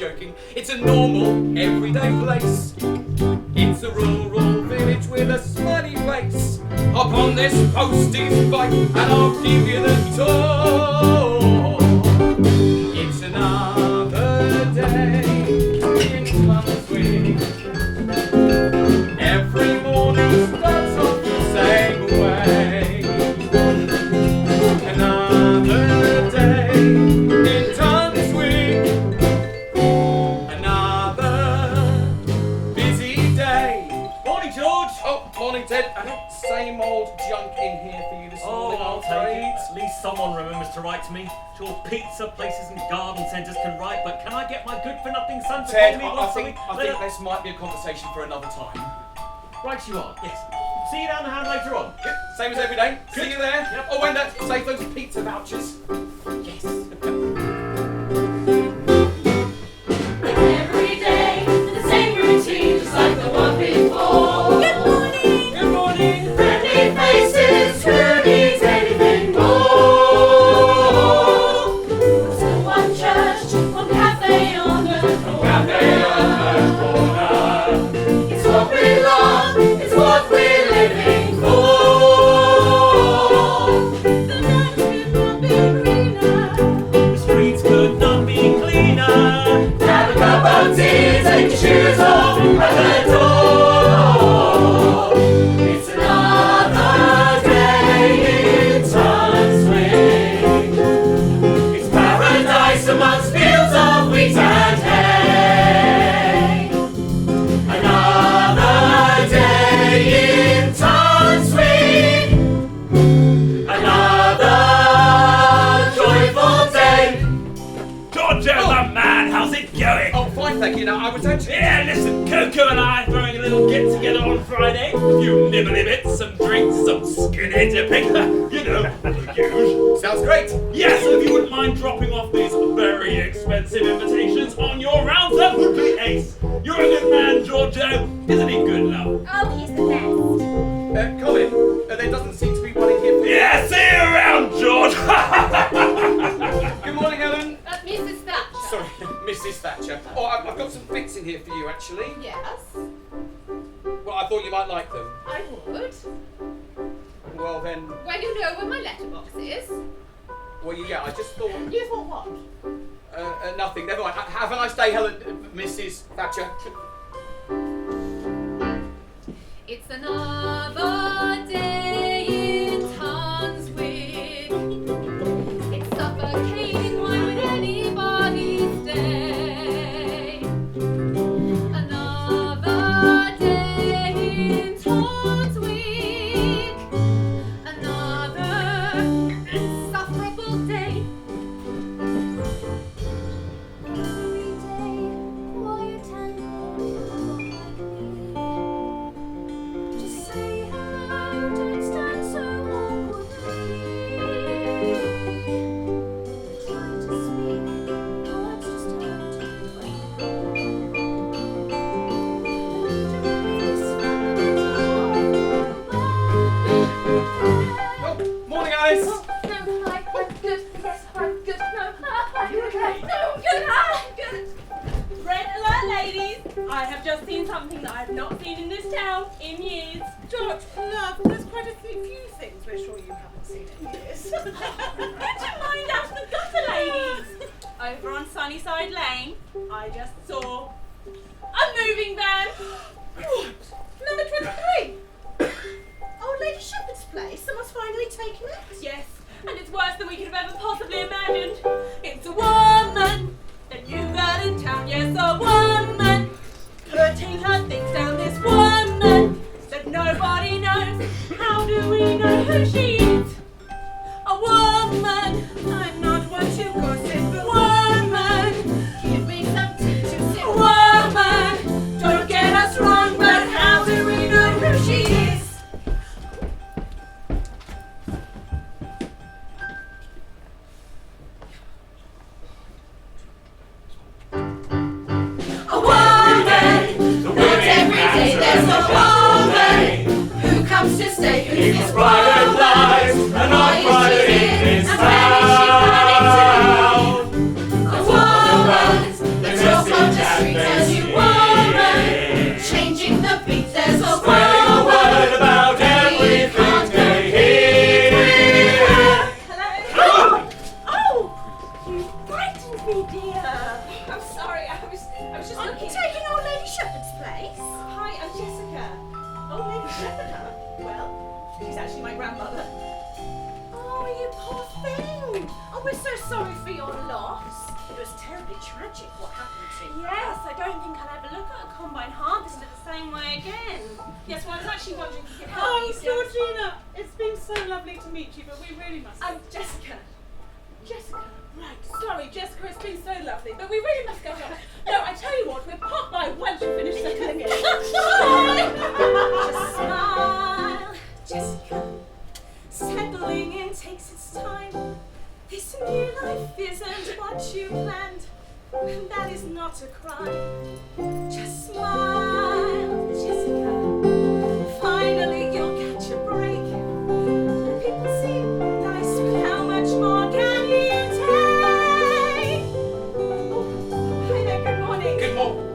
joking. It's a normal, everyday place. It's a rural village with a smiley face. Hop on this posties bike and I'll give you the tour. It's another day in Tunswick. Every morning starts off the same way. Another day in Tunswick. Another busy day. Morning, George. Oh, morning, Ted. Same old junk in here for you this morning, I'll I'm take afraid. it. At least someone remembers to write to me. Sure, pizza places and garden centres can write, but can I get my good-for-nothing son to Ted, call me I once a think week? this might be a conversation for another time. Right you are, yes. See you down the hand later on. Yep, same as every day. Good. See you there. Yep. Oh, and save those pizza vouchers. Yes. Every day, the same routine, just like the one before. Good morning. Good morning. Friendly faces, who needs anything more? So one church, one cafe on the corner. It's what we love, it's what we're living for. The night could not be greener. The streets could not be cleaner. Have a cup of tea, take your shoes off at the door. It's another day in Tunswick. It's paradise amongst fields of wheat and hay. Another day in Tunswick. Another joyful day. George, the man, how's it going? Oh, fine, thank you. Now, I was actually... Yeah, listen, Coco and I are throwing a little get-together on Friday. A few nibbly bits, some drinks, some skinny dipping. You know, the usual. Sounds great. Yes, so if you wouldn't mind dropping off these very expensive invitations on your rounds, that would be ace. You're a good man, Giorgio. Isn't he good enough? Oh, he's the best. Colin, there doesn't seem to be one in here for you. Yeah, see you around, George. Good morning, Helen. Mrs. Thatcher. Sorry, Mrs. Thatcher. Oh, I've got some bits in here for you, actually. Yes, Well, I thought you might like them. I would. Well, then... Well, you know where my letterbox is. Well, yeah, I just thought... You thought what? Nothing. Never mind. Have a nice day, Helen, Mrs. Thatcher. It's another day in Tunswick. It's suffocating. Why would anybody stay? Another day in Tunswick. Another insufferable day. Every day, quiet and just say hello, don't stand so awkwardly. Trying to speak, words just hurt to Oh, morning, Alice. No, hi, I'm good. Yes, I'm good. No, hi. You okay? No, I'm good. I'm good. Red alert, ladies! I have just seen something that I have not seen in this town in years. George, love, there's quite a few things we're sure you haven't seen in years. Get your mind out of the gutter, ladies! Over on Sunnyside Lane, I just saw a moving van. What? Number 23? Oh, Lady Shepherd's place. Someone's finally taken it. Yes, and it's worse than we could have ever possibly imagined. It's a woman, a new girl in town. Yes, a woman, putting her things down. This woman that nobody knows. How do we know who she is? A woman. I'm not one to gossip, but Woman, give me some tea to sip. woman, don't get us wrong, but how do we know who she is? A woman, not every day there's a woman who comes to stay, who People's gives private lives are not private in this town. a woman that just was just Are you looking. taking old Lady Shepherd's place? Hi, I'm Jessica. Oh, Lady Jessica. Well, she's actually my grandmother. Oh, you poor thing. Oh, we're so sorry for your loss. It was terribly tragic what happened to you. Yes, I don't think I'll ever look at a combine harvester the same way again. Yes, well, I was actually wondering if you could help Oh, me. Georgina, it's been so lovely to meet you, but we really must. I'm Jessica. Jessica. Right, sorry, Jessica, it's been so lovely, but we really must go home. No, I tell you what, we'll pop by once you finish settling in. Just smile, Jessica. Settling in takes its time. This new life isn't what you planned. And that is not a crime. Just smile, Jessica. Finally you'll catch a break. The people seem nice, but how much more can you take? Oh, hi there, good morning. Good morning.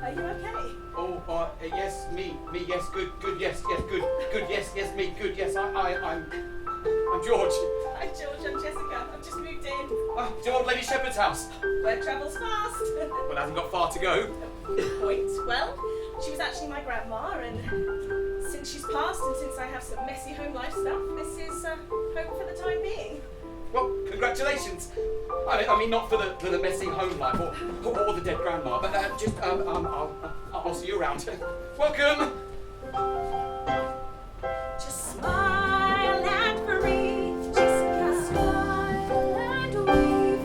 Are you okay? Yes, me, yes, good, yes, good, yes, me, good, yes, I'm George. Hi, George, I'm Jessica. I've just moved in. To old Lady Shepherd's house. Where travel's fast. Well, hasn't got far to go. Point. Well, she was actually my grandma, and since she's passed and since I have some messy home life stuff, this is home for the time being. Well, congratulations. I mean, not for the messy home life or the dead grandma, but just I'll see you around. Welcome. Just smile and breathe, Jessica. Smile and weave.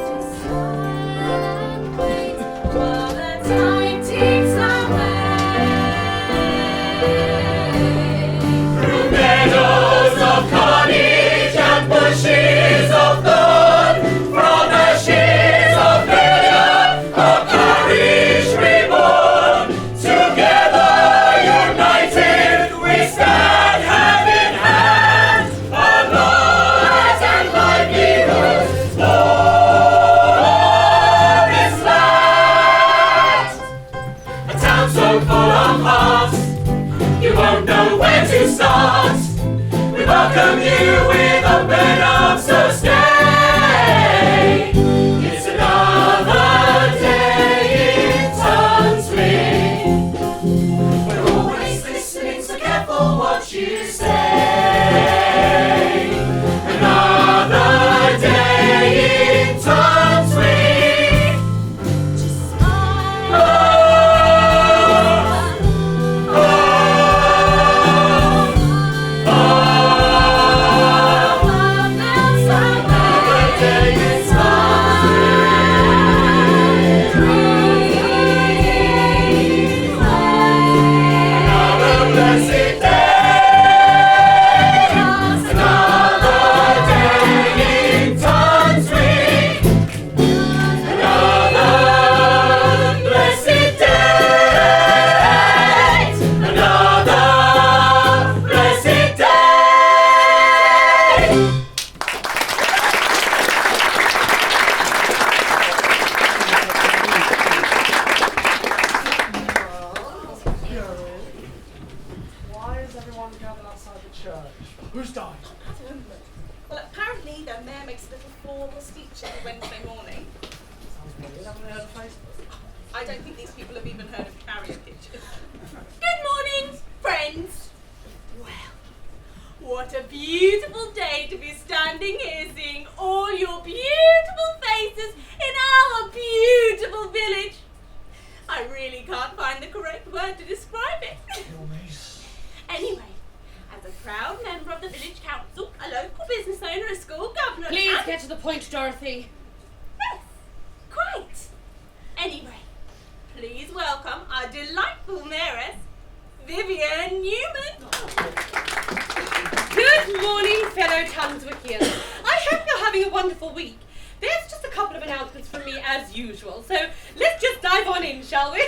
Just smile and breathe while the time ticks away. Through meadows of carnage and bushes of thorn, from ashes of failure, of courage reborn, together united we stand hand in hand, our lives and livelihoods for this land. A town so full of heart, you won't know where to start. We welcome you with open arms, so stay. It's another day in Tunswick. We're always listening, so careful what you say. Another day in Tunswick. Just smile. Another day in Another blessed day. Another day in Tunswick. Another blessed day. Another blessed day. Why is everyone gathered outside the church? Who's died? Well, apparently the mayor makes a little formal speech every Wednesday morning. Sounds weird. Haven't heard of Facebook? I don't think these people have even heard of carrier pigeons. Good morning, friends. Well, what a beautiful day to be standing here seeing all your beautiful faces in our beautiful village. I really can't find the correct word to describe it. Anyway, as a proud member of the village council, a local business owner, a school governor, Please and... get to the point, Dorothy. Yes, quite. Anyway, please welcome our delightful mayoress, Vivian Newman. Good morning, fellow Tunswickians. I hope you're having a wonderful week. There's just a couple of announcements from me as usual, so let's just dive on in, shall we?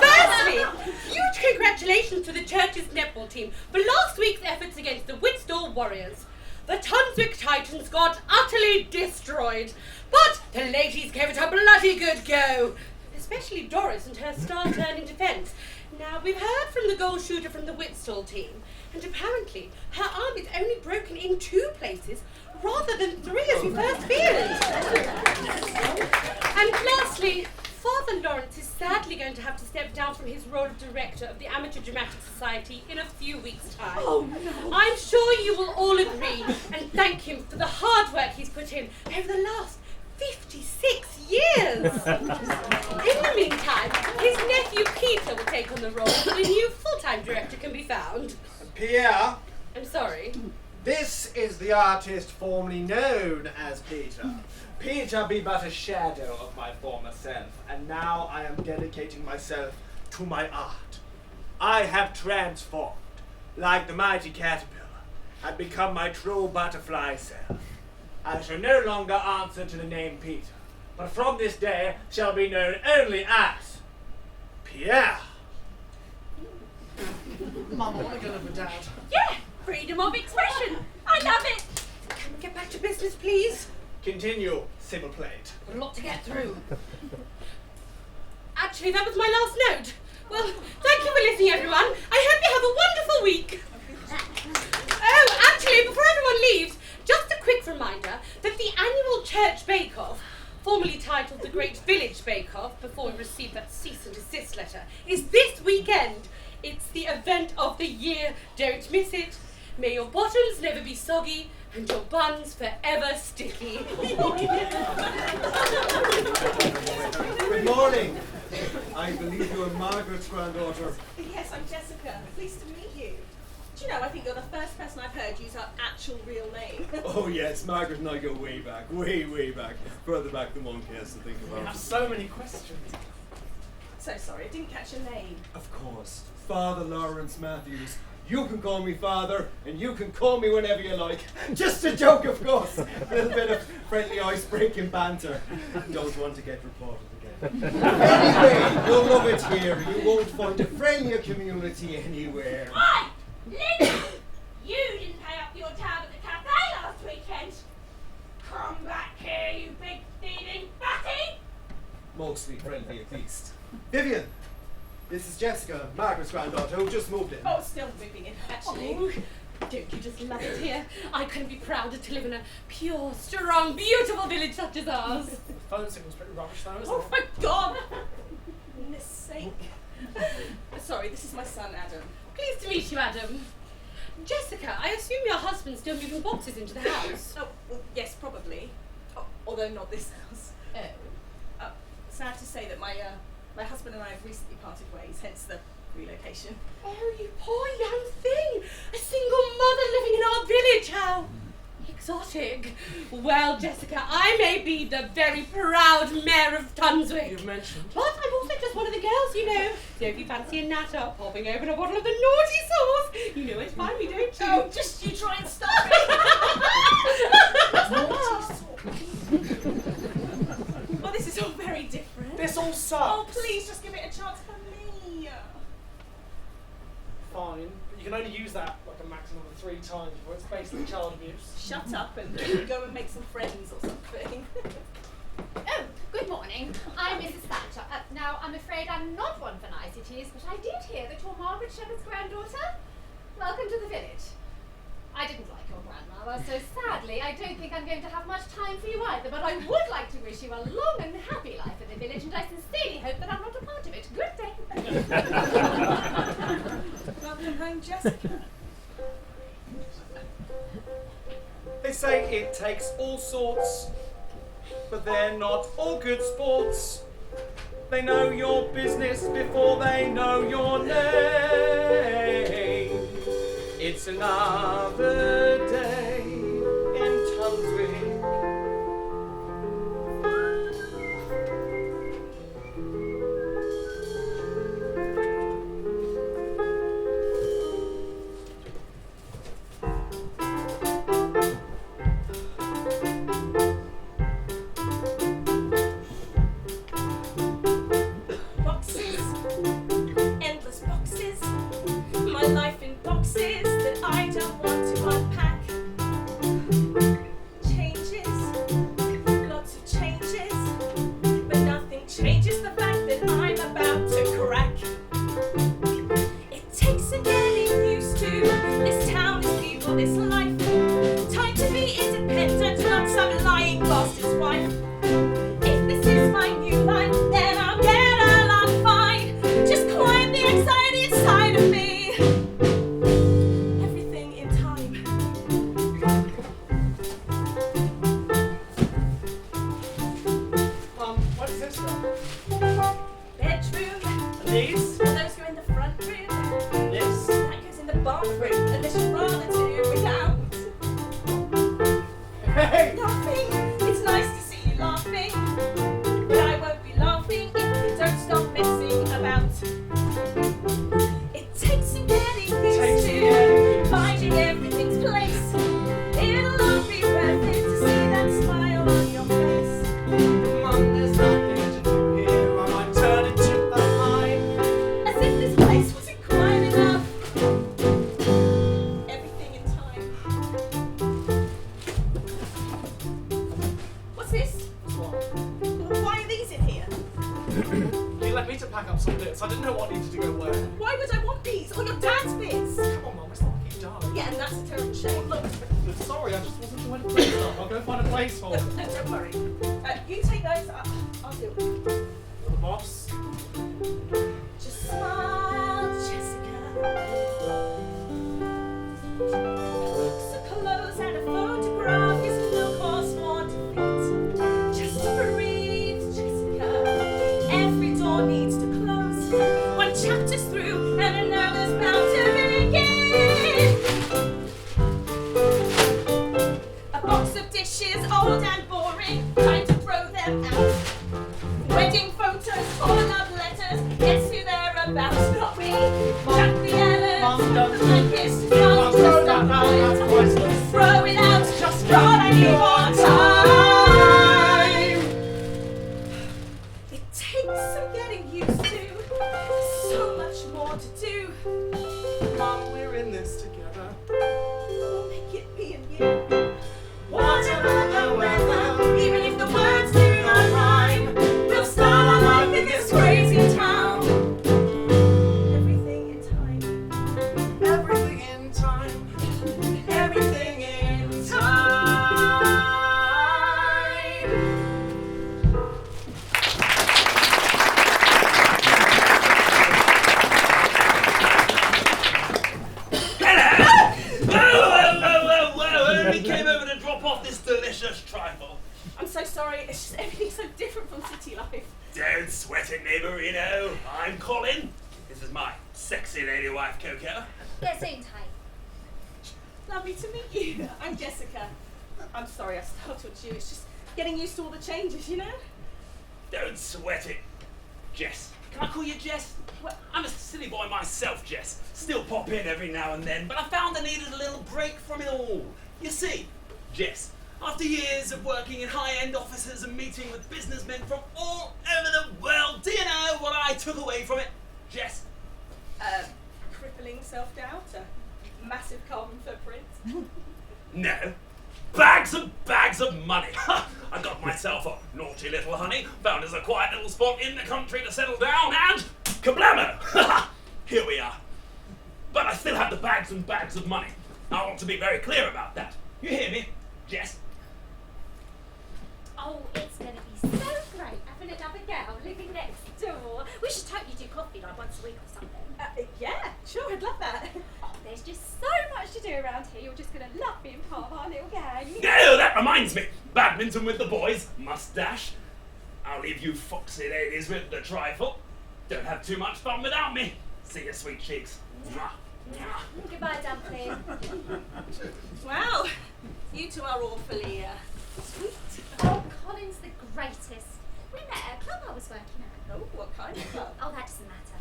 Firstly, huge congratulations to the church's netball team for last week's efforts against the Whitstall Warriors. The Tunswick Titans got utterly destroyed, but the ladies gave it a bloody good go, especially Doris and her star-turning defence. Now, we've heard from the goal shooter from the Whitstall team, and apparently her arm is only broken in 2 places rather than 3 as we first feared. going to have to step down from his role of director of the Amateur Dramatic Society in a few weeks' time. Oh, no. I'm sure you will all agree and thank him for the hard work he's put in over the last 56 years. In the meantime, his nephew Peter will take on the role until a new full-time director can be found. Pierre, I'm sorry. this is the artist formerly known as Peter. Peter be but a shadow of my former self, and now I am dedicating myself to my art. I have transformed, like the mighty caterpillar, and become my true butterfly self. I shall no longer answer to the name Peter, but from this day shall be known only as Pierre. Mum, I want to go live with Dad. Yeah, freedom of expression. I love it. Can we get back to business, please? Continue, Sybil Plate. Got a lot to get through. Actually, that was my last note. Well, thank you for listening, everyone. I hope you have a wonderful week. Oh, actually, before everyone leaves, just a quick reminder that the annual Church Bake-Off, formerly titled the Great Village Bake-Off, before we received that cease and desist letter, is this weekend. It's the event of the year. Don't miss it. May your bottoms never be soggy and your buns forever sticky. Good morning. I believe you are Margaret's granddaughter. Yes, I'm Jessica. Pleased to meet you. Do you know, I think you're the first person I've heard use our actual real name. Oh yes, Margaret and I go way back. Way back. Further back than one cares to think We about. have so many questions. So sorry, I didn't catch your name. Of course, Father Lawrence Matthews. You can call me Father, and you can call me whenever you like. Just a joke, of course. A little bit of friendly ice-breaking banter. Don't want to get reported again. Anyway, you'll love it here. You won't find a friendlier community anywhere. Right, Linda, you didn't pay up your tab at the cafe last weekend. Come back here, you big thieving fatty. Mostly friendly, at least. Vivian, this is Jessica, Margaret's granddaughter, who just moved in. Oh, still moving in, actually. Oh, don't you just love it here? I couldn't be prouder to live in a pure, strong, beautiful village such as ours. The phone signal's pretty rubbish though, isn't Oh, it? for God! For goodness sake. Sorry, this is my son, Adam. Pleased to meet you, Adam. Jessica, I assume your husband's still moving boxes into the house. Oh, well, yes, probably. Oh, although not this house. Oh. Sad to say that my husband and I have recently parted ways, hence the relocation. Oh, you poor young thing! A single mother living in our village, how exotic. Well, Jessica, I may be the very proud mayor of Tunswick. You've mentioned. But I'm also just one of the girls, you know. So if you fancy a natter, popping open a bottle of the naughty sauce, you know where to find me, don't you? Oh, just you try and stop it! Well, this is all very different. This all Oh, sucks. please, just give it a chance for me. Fine, but you can only use that like a maximum of 3 times before it's basically child abuse. Shut up and go and make some friends or something. Oh, good morning. I'm Mrs. Thatcher. Now, I'm afraid I'm not one for niceties, but I did hear that you're Margaret Shepherd's granddaughter. Welcome to the village. I didn't like your grandmother, so sadly I don't think I'm going to have much time for you either, but I would like to wish you a long and happy life in the village, and I sincerely hope that I'm not a part of it. Good day. Welcome home, Jessica. They say it takes all sorts, but they're not all good sports. They know your business before they know your name. It's another day in Tunswick. Boxes, endless boxes, my life in boxes that I don't want to unpack. You left me to pack up some bits. I didn't know what needed to go where. Why would I want these? All your dad's bits! Come on, Mum, it's not like you darling. Yeah, and that's a terrible shame. Look, sorry, I just wasn't sure where to put stuff. I'll go find a place for No, it. no, don't worry. You take those, I'll do it. You're the boss. Just smile, Jessica. Books of clothes and a photograph is no cause for defeat. Just breathe, Jessica. Every door needs to close. One chapter's through and another's bound to begin. A box of dishes, old and boring, time to throw them out. Wedding photos or love letters, guess who they're about? Not me. Jack the Ellen, the blankest, not throw just that a out, that's priceless. Throw it out, just God, I need more time. It takes some getting used to. There's so much more to do. Mum, we're in this together. We'll make it me and you. Whatever the weather, Even if the words do not rhyme, we'll start our life in this crazy town. Everything in time. Everything in time. Everything in time. Whoa! Only came over to drop off this delicious trifle. I'm so sorry, it's just everything's so different from city life. Don't sweat it, neighbourino. I'm Colin. This is my sexy lady wife, Coco. Get soon, tight. Lovely to meet you. I'm Jessica. I'm sorry I startled you, it's just getting used to all the changes, you know? Don't sweat it, Jess. Can I call you Jess? Well, I'm a silly boy myself, Jess. Still pop in every now and then, but I found I needed a little break from it all. You see, Jess, after years of working in high-end offices and meeting with businessmen from all over the world, do you know what I took away from it, Jess? Crippling self-doubt, a massive carbon footprint. No. Bags and bags of money. I got myself a naughty little honey, found us a quiet little spot in the country to settle down, and kablamo! Here we are. But I still have the bags and bags of money. I want to be very clear about that. You hear me, Jess? Oh, it's going to be so great having another girl living next door. We should totally do coffee like once a week or something. Yeah, sure, I'd love that. Oh, there's just so much to do around here. You're just going to love being part of our little gang. No, that reminds me. Badminton with the boys, mustache. I'll leave you foxy ladies with the trifle. Don't have too much fun without me. See you, sweet cheeks. Mwah. Mwah. Goodbye, Dumpling. Wow, you two are awfully sweet. Oh, Colin's the greatest. We met at a club I was working at. Oh, what kind of club? Oh, that doesn't matter.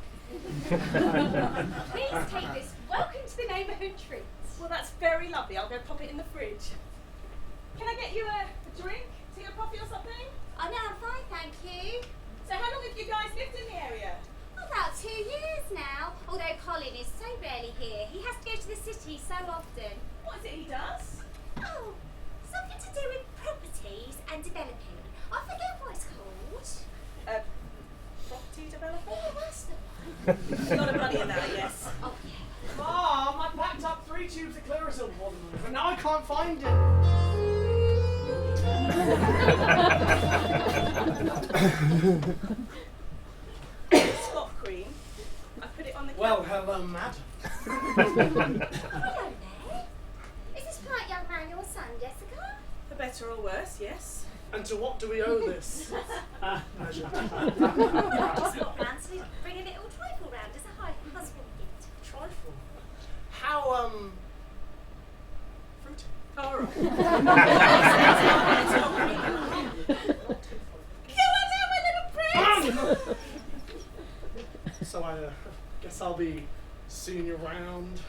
Please take this. Welcome to the neighbourhood treat. Well, that's very lovely. I'll go pop it in the fridge. Can I get you a drink? Tea or coffee or something? Oh, no, I'm fine, thank you. So how long have you guys lived in the area? About 2 years now. Although Colin is so rarely here. He has to go to the city so often. What is it he does? Oh, something to do with properties and developing. I forget what it's called. Property developer? Oh, that's the one. A lot of money in that, I guess. Oh, yeah. Mom, I packed up 3 tubes of Clarisil for them, but now I can't find it. Spot cream. I put it on the Well, hello, Matt. Hello there. Is this polite young man your son, Jessica? For better or worse, yes. And to what do we owe this? Just got plans to bring a little trifle round as a husband gift. Trifle. How, fruity. All right. Come on down, my little prince! So I guess I'll be seeing you around.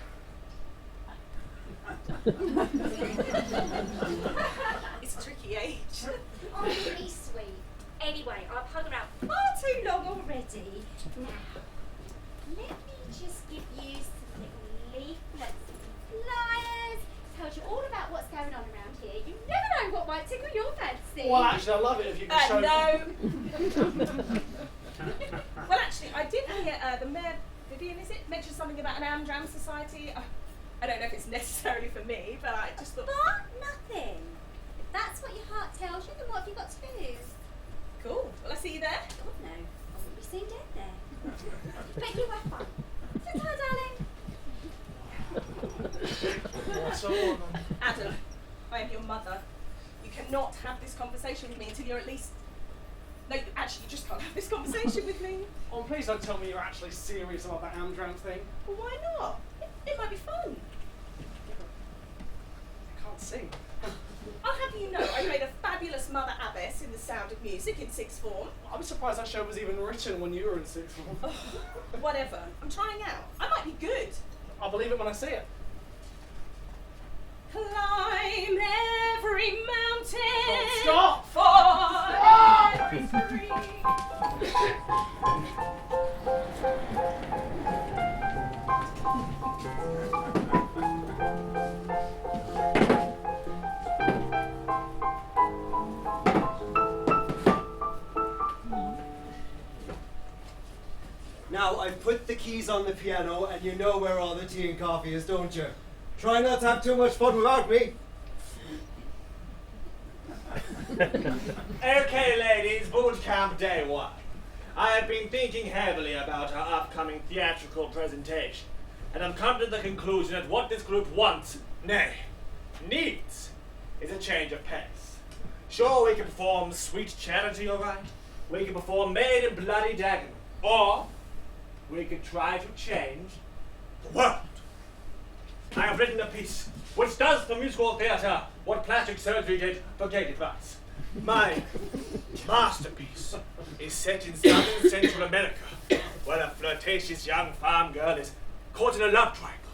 It's a tricky age. Oh, really sweet. Anyway, I've hung around far too long already. Now, let me just give you some little leaflets and flyers. Tells you all about what's going on around here. You never know what might tickle your fancy. Well, actually, I love it if you can show No. Well, actually, I did hear the Mayor, Vivian, is it, mention something about an Amdram Society. I don't know if it's necessarily for me, but I just thought... But nothing. If that's what your heart tells you, then what have you got to lose? Cool. Will I see you there? God, no. I wouldn't be seen dead there. But you have fun. Sit tight, darling. What's on? Adam, I am your mother. You cannot have this conversation with me until you're at least... No, actually, you just can't have this conversation with me. Oh, please don't tell me you're actually serious about that Amdram thing. Well, why not? It might be fun. I can't sing. I'll have you know, I played a fabulous Mother Abbess in The Sound of Music in sixth form. I was surprised that show was even written when you were in sixth form. Whatever. I'm trying out. I might be good. I'll believe it when I see it. Climb every mountain. Oh, stop! For every stream. Now, I've put the keys on the piano, and you know where all the tea and coffee is, don't you? Try not to have too much fun without me. Okay, ladies, boot camp day 1. I have been thinking heavily about our upcoming theatrical presentation, and I've come to the conclusion that what this group wants, nay, needs, is a change of pace. Sure, we can perform Sweet Charity, all right? We can perform Maid in Bloody Dagenham, or we could try to change the world. I have written a piece which does for musical theatre what plastic surgery did for gay advice. My masterpiece is set in southern Central America, where a flirtatious young farm girl is caught in a love triangle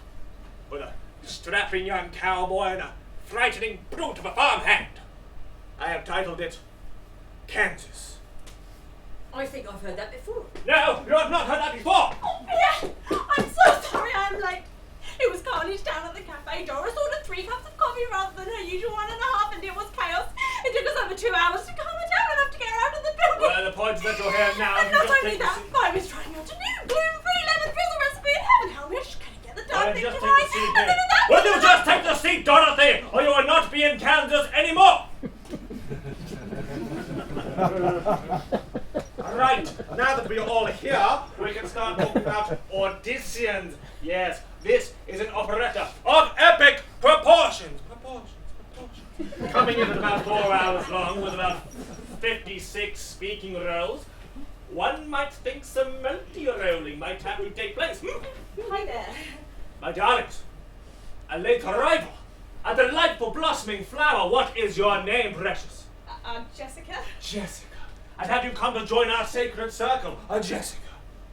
with a strapping young cowboy and a frightening brute of a farmhand. I have titled it Kansas. I think I've heard that before. No, you have not heard that before! Oh, yeah. I'm so sorry I'm late. It was carnage down at the cafe. Doris ordered 3 cups of coffee rather than her usual 1.5, and it was chaos. It took us over 2 hours to calm her down enough to get her out of the building. Well, the point is that you're here now. And not only that, I was trying out a new gluten-free lemon drizzle recipe, and heaven help me, I just couldn't get the darn thing to right. And then at that Will you just take the seat, Dorothy, or you will not be in Kansas anymore? Right, now that we are all here, we can start talking about auditions. Yes, this is an operetta of epic proportions. Coming in at about 4 hours long with about 56 speaking roles, one might think some multi-rolling might have to take place. Hi there. My darlings, a late arrival, a delightful blossoming flower. What is your name, precious? I'm Jessica. Jessica. And have you come to join our sacred circle, Jessica?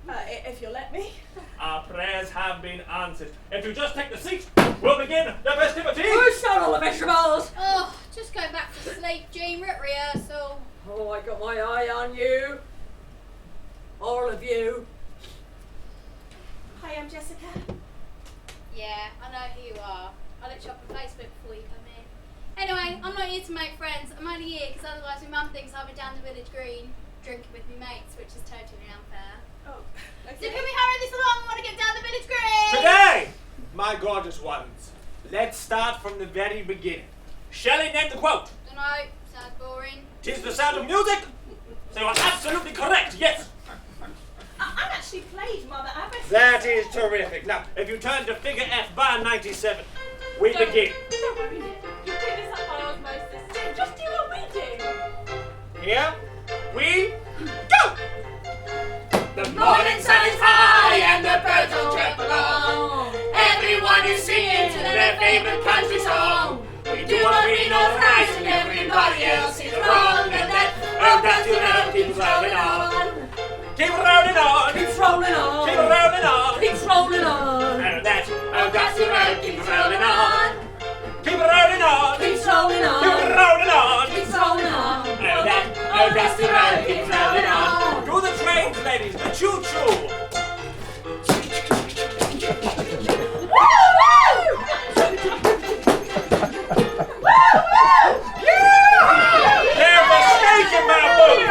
If you'll let me. Our prayers have been answered. If you just take the seat, we'll begin the festivities. Who's shot all the vegetables? Oh, just going back to sleep, Jean. We're at rehearsal. Oh, I got my eye on you. All of you. Hi, I'm Jessica. Yeah, I know who you are. I looked you up on Facebook before you come in. Anyway, I'm not here to make friends. I'm only here because otherwise my mum thinks I'll be down the village green drinking with my mates, which is totally unfair. Oh, So okay. can we hurry this along? I want to get down the village green! Today, my gorgeous ones, let's start from the very beginning. Shelley named the quote. Dunno, sounds boring. "'Tis the sound of music." So you are absolutely correct, yes. I've actually played Mother Abbess. That is terrific. Now, if you turn to figure F bar 97, we begin. Don't worry, you do this up by osmosis. Just do what we do. Here we go. The morning sun is high and the birds all chirp along. Everyone is singing to their favorite country song. We do what we know is right and everybody else is wrong. And that earth that you know keeps rolling on. Keep rolling on. Keeps rolling on. Keep rolling on. Keeps rolling on. And that Earth that you know keeps rolling on. keep rolling on. Keeps rolling on. Keep rolling on. Keeps rolling on. And that earth that you know keeps rolling on. Do the trains, ladies. The choo-choo. There's a snake in my boot.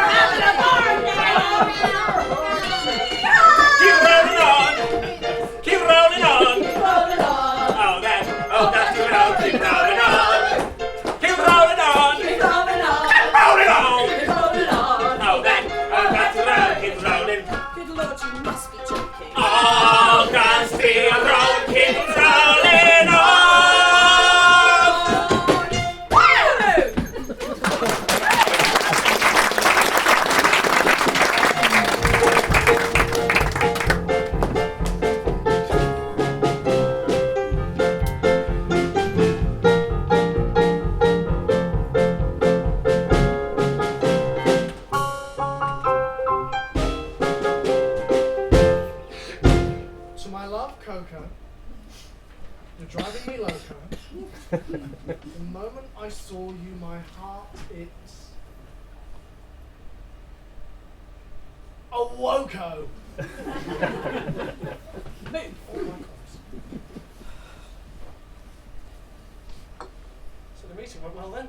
loco. You're driving me loco. The moment I saw you, my heart, it awoke-o. Move. Oh my God. So the meeting went well then?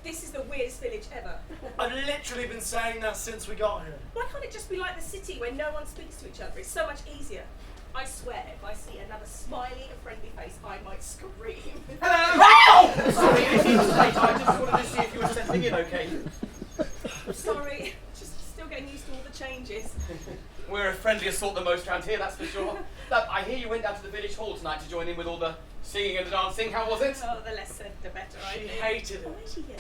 This is the weirdest village ever. I've literally been saying that since we got here. Why can't it just be like the city where no one speaks to each other? It's so much easier. I swear, if I see another smiley and friendly face, I might scream. Hello! Sorry, it seems late. I just wanted to see if you were settling in okay. Sorry, just still getting used to all the changes. We're a friendlier sort than most around here, that's for sure. Look, I hear you went down to the village hall tonight to join in with all the singing and the dancing. How was it? Oh, the less said, the better. I She think. hated Oh, it. is she here?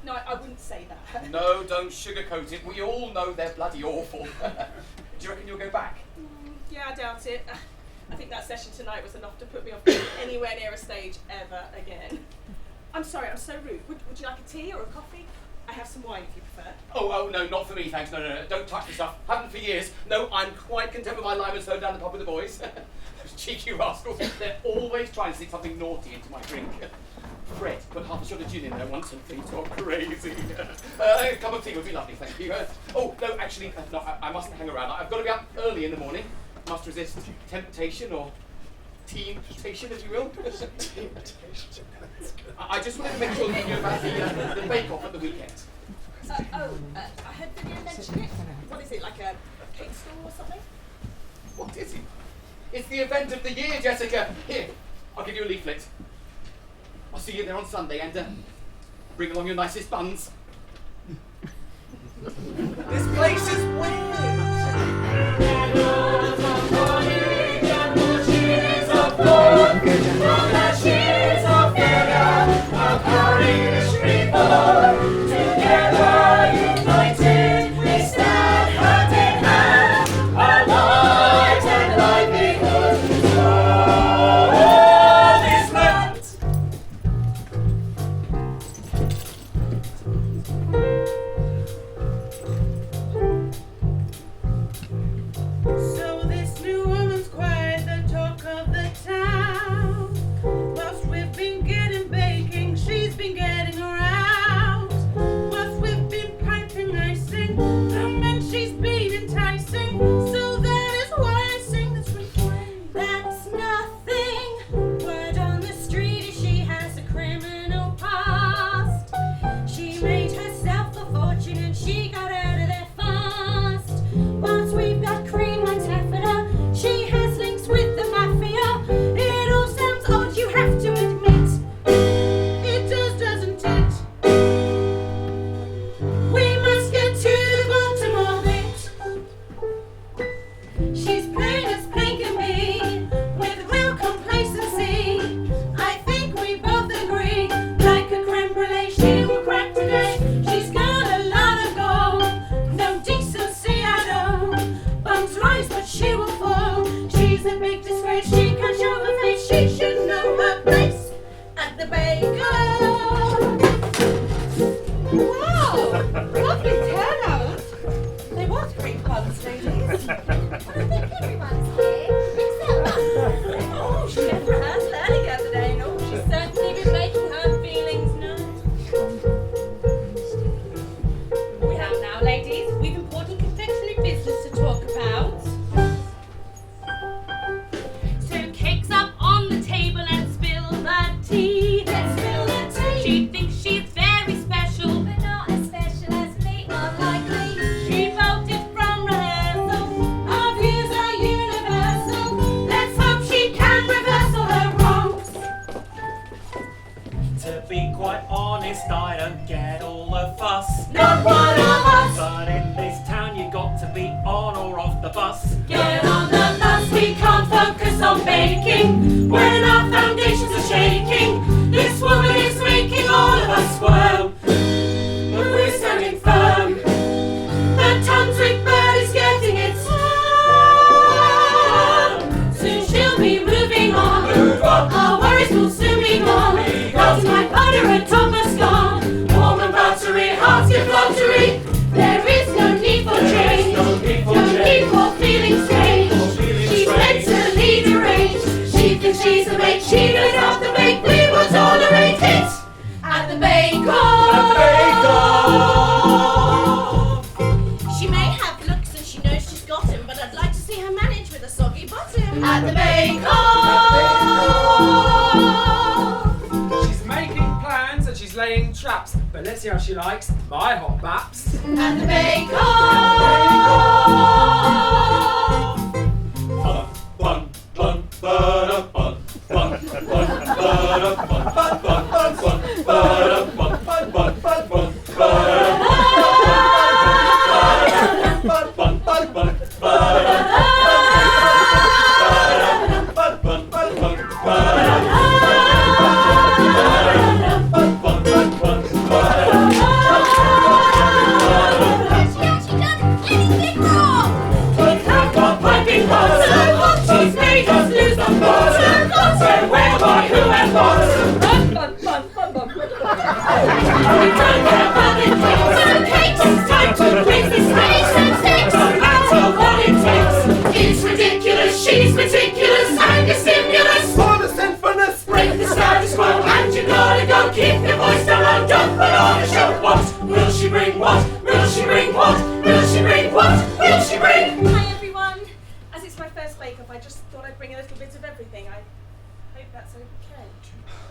No, I wouldn't say that. No, don't sugarcoat it. We all know they're bloody awful. Do you reckon you'll go back? Yeah, I doubt it. I think that session tonight was enough to put me off going anywhere near a stage ever again. I'm sorry, I'm so rude. Would you like a tea or a coffee? I have some wine if you prefer. Oh, no, not for me, thanks. No. Don't touch the stuff. Haven't for years. No, I'm quite content with my lime and soda down the pub with the boys. Those cheeky rascals. They're always trying to sneak something naughty into my drink. Fred put half a shot of gin in there once and things got crazy. A cup of tea would be lovely, thank you. Oh, no, actually, no, I mustn't hang around. I've got to be up early in the morning. Must resist temptation or teen-tation, if you will. I just wanted to make sure that you knew about the bake-off at the weekend. I heard Vivian mention it. What is it, like a cake store or something? What is it? It's the event of the year, Jessica. Here, I'll give you a leaflet. I'll see you there on Sunday and bring along your nicest buns. This place is weird. So this new woman's quite the talk of the town. Whilst we've been getting baking, she's been getting around. Whilst we've been piping icing, the men she's been enticing. So that is why I sing this refrain. That's nothing. Word on the street is she has a criminal past. She made herself a fortune and she got out of there fast. Once we've got cream like taffeta, she has links with the mafia. It all sounds odd, you have to admit. It does, doesn't it? We must get to the bottom of it. She's plain as plain can be, with real complacency. I think we both agree, like a creme brulee, she will crack today. She's got a lot of gold, no decency at all. Bumps rise, but she will fall. She's a big disgrace, she can't show her face. She should know her place at the baker. Wow, lovely turnout. They was great buns, ladies. I think everyone's here, except us. Oh, she had rehearsed earlier today, no? She's certainly been making her feelings known. We have now, ladies. We've important confectionery business to talk about. So cakes up on the table and spill the tea. Let's spill the tea. She thinks she's very special. But not as special as me, unlikely. She voted from rehearsal. Our views are universal. Let's hope she can reverse all her wrongs. To be quite honest, I don't get all the fuss. Not one of us. But in this see how she likes my hot baps. And the bake It's ridiculous, she's meticulous, and a stimulus. For the sinfulness, break the status quo, and you gotta go. Keep your voice down low, don't put on a show. What will she bring? What will she bring? What will she bring? What will she bring? Hi everyone. As it's my first bake off, I just thought I'd bring a little bit of everything. I hope that's okay.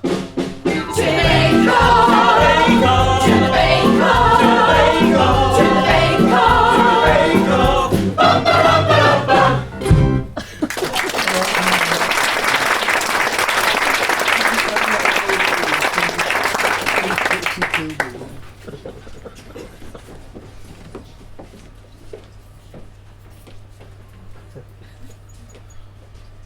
To the bake off, to the bake off, to the bake off, to the bake off, to the bake off. Bum, ba, dum, ba, dum, bum.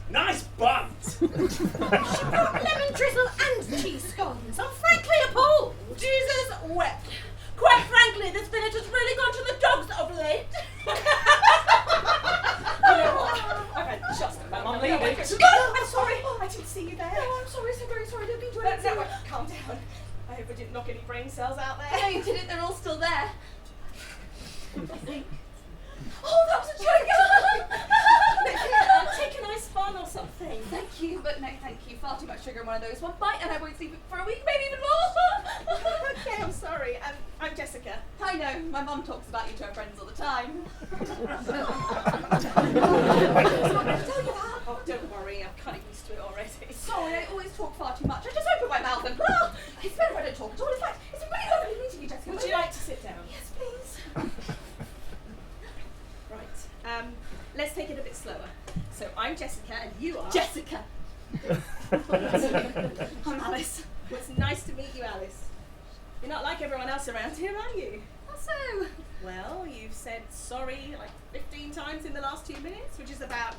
Nice bunt! Lemon drizzle and cheese scones. I'm frankly appalled. Jesus wept. Quite frankly, this village has really gone to the dogs of late. You know what? I've had just about I'm leaving. I'm sorry. I didn't see you there. Oh, I'm sorry, so very sorry. I didn't mean to No, anything. no, calm down. I hope I didn't knock any brain cells out there. No, you didn't. They're all still there. I think. Oh, that was a joke. Take a nice fun or something. Thank you, but no, thank you. Far too much sugar in one of those. One bite and I won't sleep for a week, maybe even more. Okay, I'm sorry. I'm Jessica. I know. My mum talks about you to her friends all the time. Oh, don't worry. I'm kind of used to it already. Sorry, I always talk far too much. I just open my mouth and it's better if I don't talk at all. In fact, it's been really lovely meeting you, Jessica. Would you like to sit down? Yes, please. Right. Let's take it a bit slower. So I'm Jessica and you are Jessica. I'm Alice. Well, it's nice to meet you, Alice. You're not like everyone else around here, are you? So, Well, you've said sorry like 15 times in the last 2 minutes, which is about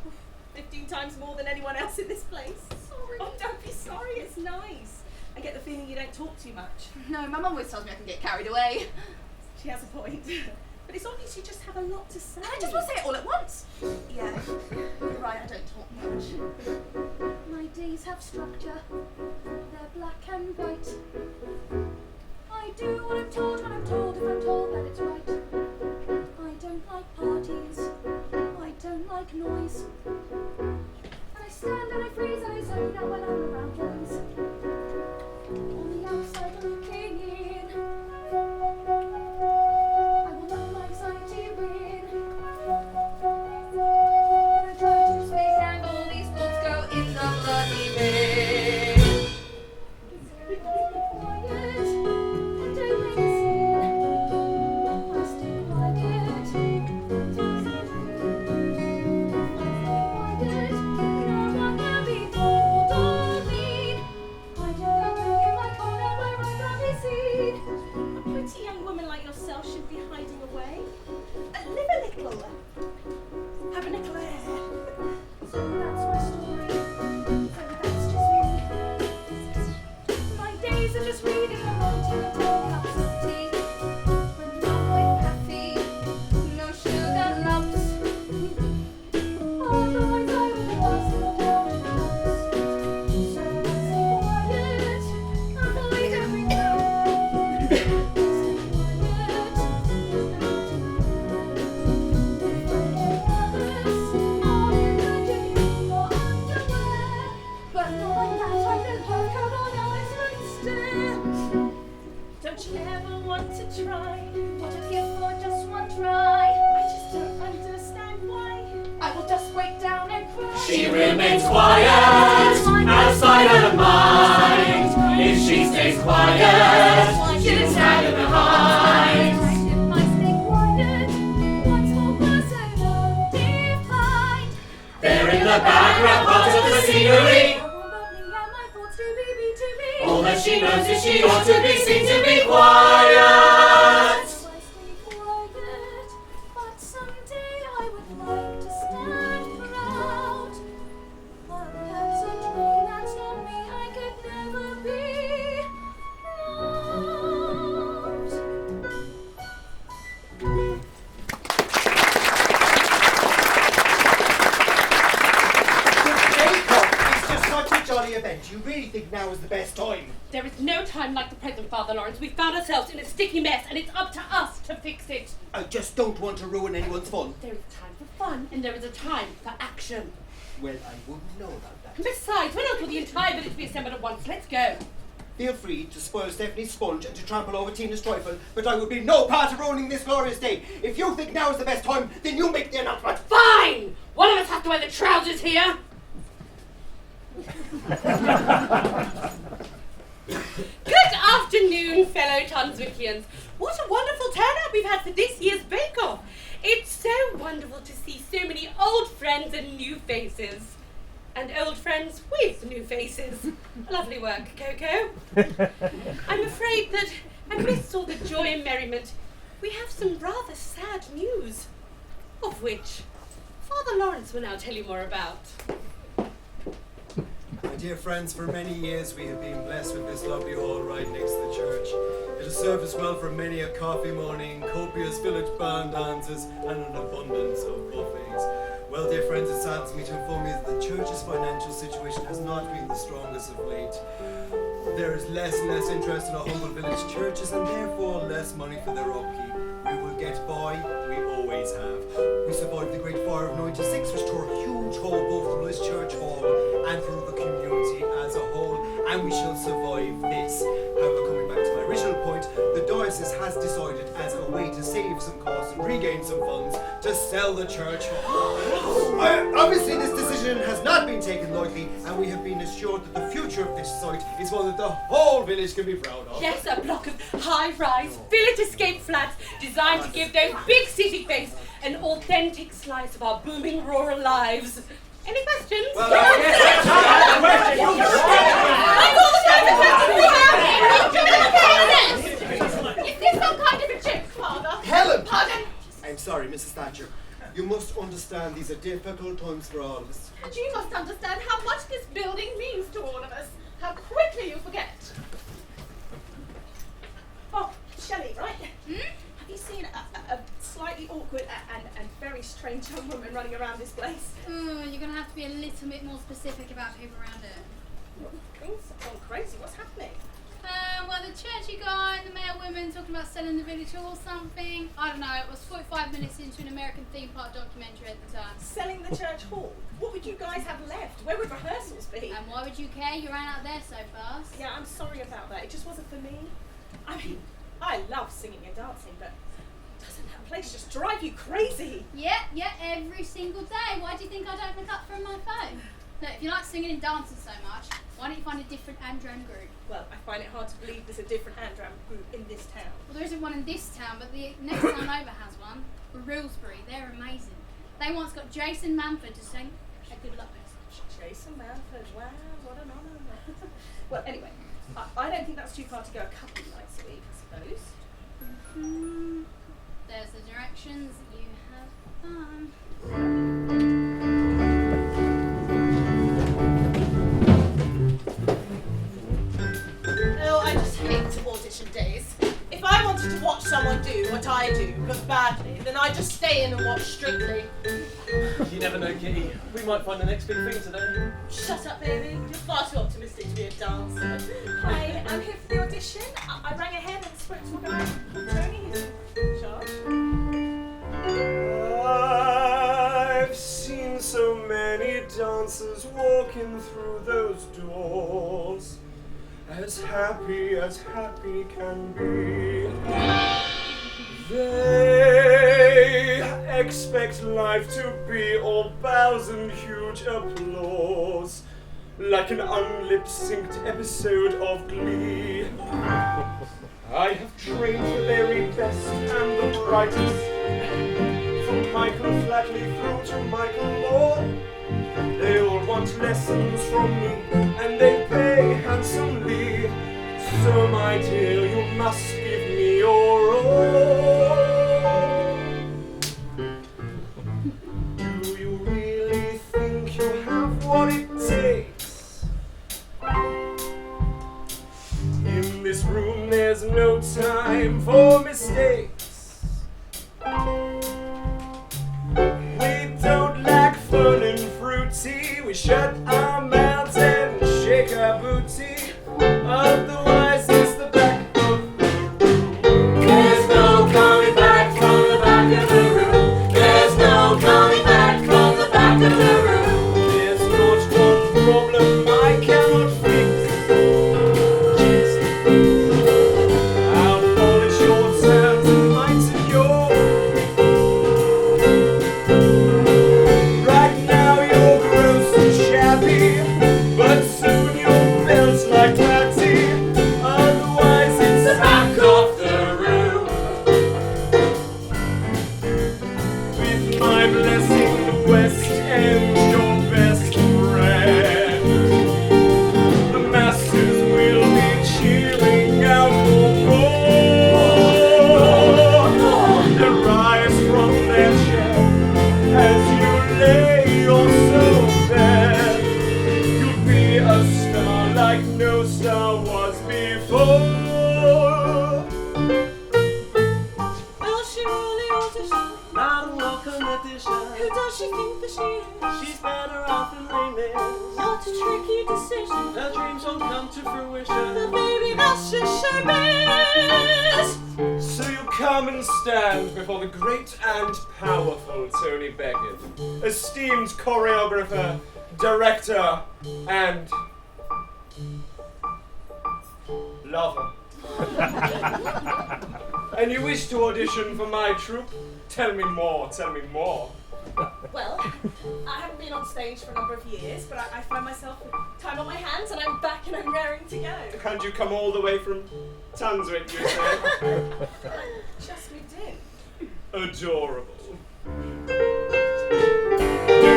15 times more than anyone else in this place. sorry. Oh, don't be sorry, it's nice. I get the feeling you don't talk too much. No, my mum always tells me I can get carried away. She has a point. But it's obvious you just have a lot to say. I just want to say it all at once. Yeah, you're right, I don't talk much. My days have structure, they're black and white. I do what I'm told when I'm told if I'm told that it's right. I don't like parties, I don't like noise. And I stand and I freeze and I zone out when I'm around boys. On the outside looking in, I will let my anxiety win. I try to speak and all these thoughts go in the bloody bin. Quiet, don't make a scene. I stay quiet. Quiet, no one can be bold or mean. I do not drink in my corner, my right can be seen. A pretty young woman like yourself should be hiding away. Live a little. Have a little air. So that's my story. So that's just me. My days are just reading and wanting a tall cups of tea. And no white caffeine, no sugar lumps. Otherwise I would pass it down in lumps. So I stay quiet and avoid every doubt. Stay quiet. If I get nervous, I'll imagine your underwear. But not like that, I don't have come on eyes and stare. Don't you ever want to try? What if you for just one try? I just don't understand why. I will just break down and cry. She remains quiet, outside her mind. If she stays quiet, she'll stand in behind. scenery. I want bubbly and my thoughts to be. All that she knows is she ought to be seen to be quiet. So I stay quiet, but someday I would like to stand proud. But that's a train, that's not me, I could never be loud. It's just such a jolly event. You really think now is the best time? There is no time like the present, Father Lawrence. We've found ourselves in a sticky mess and it's up to us to fix it. I just don't want to ruin anyone's fun. There is a time for fun and there is a time for action. Well, I wouldn't know about that. And besides, we're not for the entire village to be assembled at once. Let's go. Feel free to spoil Stephanie's sponge and to trample over Tina's trifle, but I would be no part of ruining this glorious day. If you think now is the best time, then you make the announcement. Fine! One of us has to wear the trousers here. Good afternoon, fellow Tunswickians. What a wonderful turnout we've had for this year's bake-off. It's so wonderful to see so many old friends and new faces. And old friends with new faces. Lovely work, Coco. I'm afraid that amidst all the joy and merriment, we have some rather sad news, of which Father Lawrence will now tell you more about. My dear friends, for many years we have been blessed with this lovely hall right next to the church. It has served us well for many a coffee morning, copious village band dances, and an abundance of buffets. Well, dear friends, it saddens me to inform you that the church's financial situation has not been the strongest of late. There is less and less interest in our humble village churches and therefore less money for their upkeep. We will get by, we always have. We survived the Great Fire of '96, which tore a huge hole both through this church hall and through the community as a whole, and we shall survive this. However, coming back to my original point, the diocese has decided as a way to save some costs and regain some funds to sell the church hall. Obviously this decision has not been taken lightly, and we have been assured that the future of this site is one that the whole village can be proud of. Yes, a block of high-rise, village-escape flats designed to give those big city folk an authentic slice of our booming rural lives. Any questions? Is this some kind of a joke, Father? Helen! Pardon? I'm sorry, Mrs. Thatcher. You must understand these are difficult times for all of us. And you must understand how much this building means to all of us. How quickly you forget. Oh, Shelley, right? Have you seen a slightly awkward and very strange young woman running around this place? You're going to have to be a little bit more specific about people around here. Things have gone crazy. What's happening? Well, the churchy guy and the male woman talking about selling the village hall or something. I don't know, it was 45 minutes into an American theme park documentary at the time. Selling the church hall? What would you guys have left? Where would rehearsals be? And why would you care? You ran out there so fast. Yeah, I'm sorry about that. It just wasn't for me. I mean, I love singing and dancing, but doesn't that place just drive you crazy? Yeah, every single day. Why do you think I don't look up from my phone? Look, if you like singing and dancing so much, why don't you find a different Andram group? Well, I find it hard to believe there's a different Andram group in this town. Well, there isn't one in this town, but the next town over has one. Rillsbury, they're amazing. They once got Jason Manford to sing a good luck message. Jason Manford, wow, what an honour. Well, anyway, I don't think that's too far to go a couple of nights a week, I suppose. There's the directions. You have fun. Oh, I just hate audition days. If I wanted to watch someone do what I do, but badly, then I'd just stay in and watch Strictly. You never know, Kitty. We might find the next big thing today. Shut up, baby. You're far too optimistic to be a dancer. Hi, I'm here for the audition. I rang ahead and spoke to a guy called Tony who's in charge. I've seen so many dancers walking through those doors, as happy can be. They expect life to be all bows and huge applause, like an unlip-synced episode of Glee. I have trained the very best and the brightest, from Michael Flatley through to Michael Moore. They all want lessons from me, and they pay handsomely. So, my dear, you must give me your all. Do you really think you have what it takes? In this room there's no time for mistakes. We don't lack fun and fruity. We shut our mouths and shake our booty. Otherwise it's the back of the room. There's no coming back from the back of the room. There's no coming back from the back of the room. There's not one problem I cannot fix. I'll polish your turns and heighten your. Right now you're gross and shabby, but soon you'll melt like taxi. Otherwise it's the back of the room. With my blessing, the West End, your best friend. The masses will be cheering out for more. They rise from their chair as you lay your soul bare. You'll be a star like no star was before. Will she really audition? Not a welcome addition. Who does she think that she is? She's better off in layman. Not a tricky decision. Her dreams won't come to fruition. But baby, that's just showbiz. So you come and stand before the great and powerful Tony Beckett, esteemed choreographer, director, and lover. And you wish to audition for my troupe? Tell me more, tell me more. Well, I haven't been on stage for a number of years, but I find myself with time on my hands and I'm back and I'm raring to go. And you come all the way from Tunswick, you say? Just moved in. Adorable. Do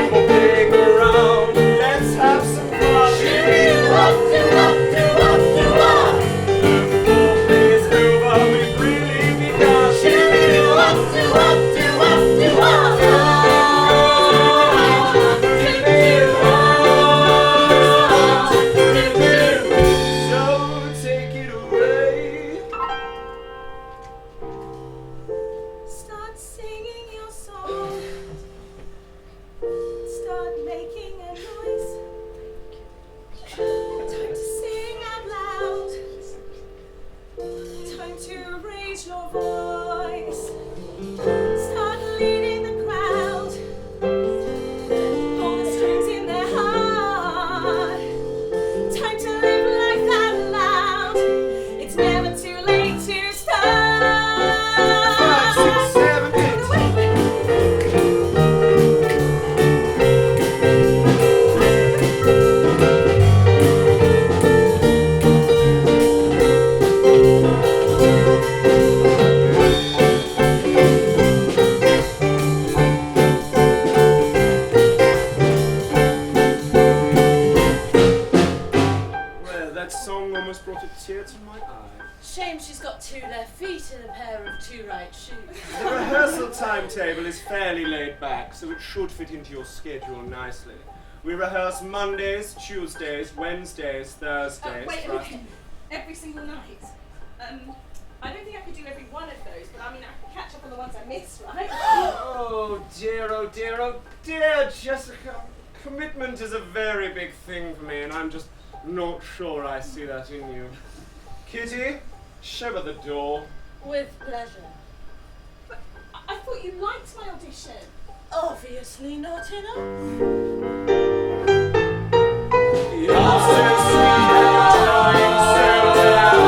a big around, let's have some fun. Do-up, do-up, do-up, do-up. The foreplay is over, we've really begun. Do-up, do-up, do-up, do-up. So take it away. Start singing your song. Start making a noise. Time to sing out loud. Time to raise your voice. Start leading the crowd. Hold the strings in their heart. Time to live life out loud. It's never too late to start. 5, 6, 7, 8. Well, that song almost brought a tear to my eye. Shame she's got 2 left feet and a pair of 2 right shoes. The rehearsal timetable is fairly laid back, so it should fit into your schedule nicely. We rehearse Mondays, Tuesdays, Wednesdays, Thursdays. Wait a Fridays. minute. Every single night. I don't think I could do every one of those, but I mean, I can catch up on the ones I missed, right? Oh dear, oh dear, oh dear, Jessica. Commitment is a very big thing for me, and I'm just not sure I see that in you. Kitty, show her the door. With pleasure. But I thought you liked my audition. Obviously not enough. You're so sweet and trying so down.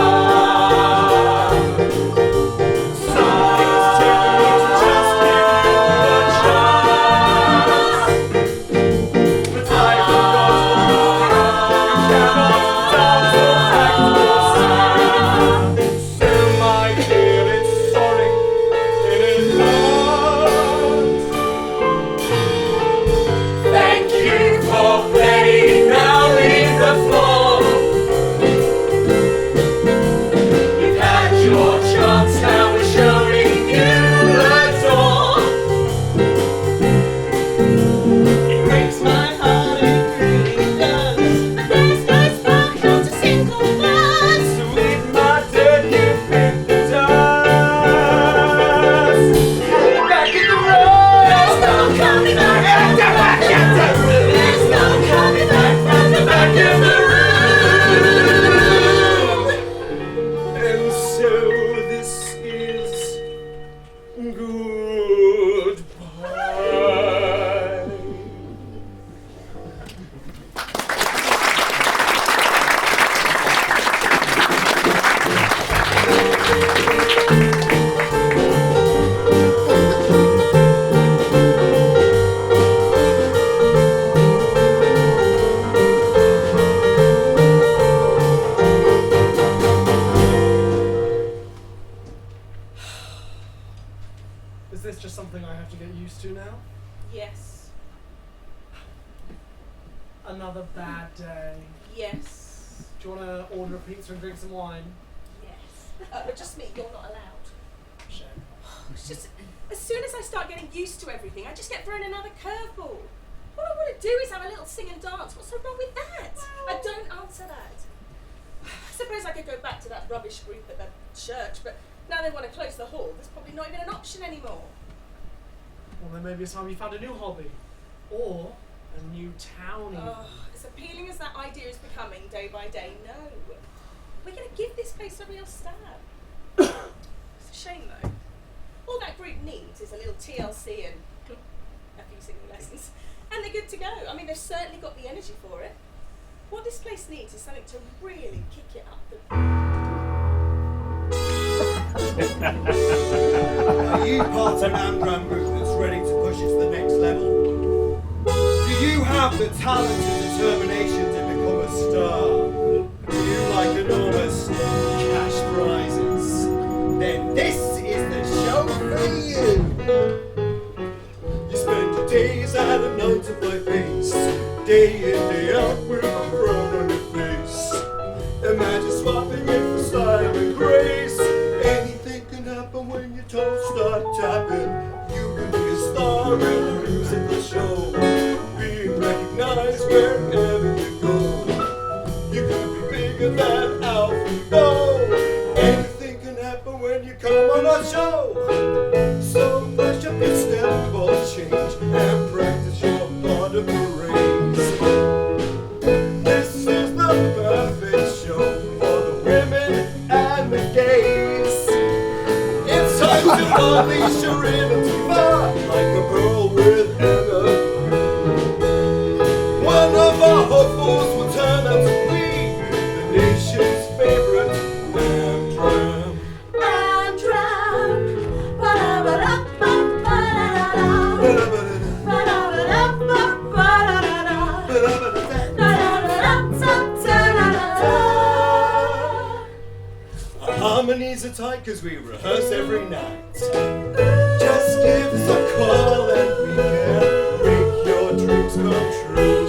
Something's telling me to just give you a chance. But I forgot you cannot dance or act or sing. So my dear, it's sorry in advance. Thank you this just something I have to get used to now? Yes. Another bad day. Yes. Do you want to order a pizza and drink some wine? Yes. But just me, you're not allowed. Shame. It's just, as soon as I start getting used to everything, I just get thrown another curveball. All I want to do is have a little sing and dance. What's so wrong with that? I don't answer that. I suppose I could go back to that rubbish group at the church, but now they want to close the hall. There's probably not even an option anymore. Well, then maybe it's time you found a new hobby. Or a new townie. As appealing as that idea is becoming day by day, no. We're going to give this place a real stab. It's a shame, though. All that group needs is a little TLC and a few singing lessons, and they're good to go. I mean, they've certainly got the energy for it. What this place needs is something to really kick it up the... Are you part of an Amgram group that's ready to push it to the next level? Do you have the talent and determination to become a star? Do you like enormous cash prizes? Then this is the show for you! You spend your days at a 9-to-5 base, day in, day out with a frown on your face. Imagine swapping it for style and grace. Anything can happen when your toes start tapping. You can be a star in a musical show, being recognized wherever you go. You can be bigger than Alfie. Anything can happen when you come on our show. So brush up your step, ball change, and practice your body parades. This is the perfect show for the women and the gays. It's time to unleash your inner diva like a pearl with Anna. One of our hopefuls will turn out to be the nation's favorite Amdram. Our harmonies are tight cause we rehearse every night. Just give us a call and we can make your dreams come true.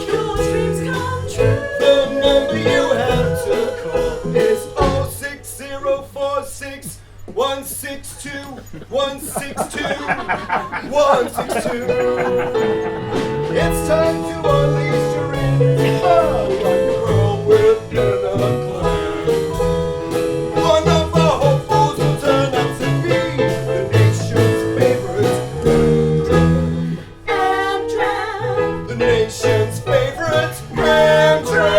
The number you have to call is 06046 162 162 162. It's time to unleash your inner fire like a girl within a clan. One of our hopefuls will turn out to be the nation's favorite Amdram. The nation's favorite Amdram.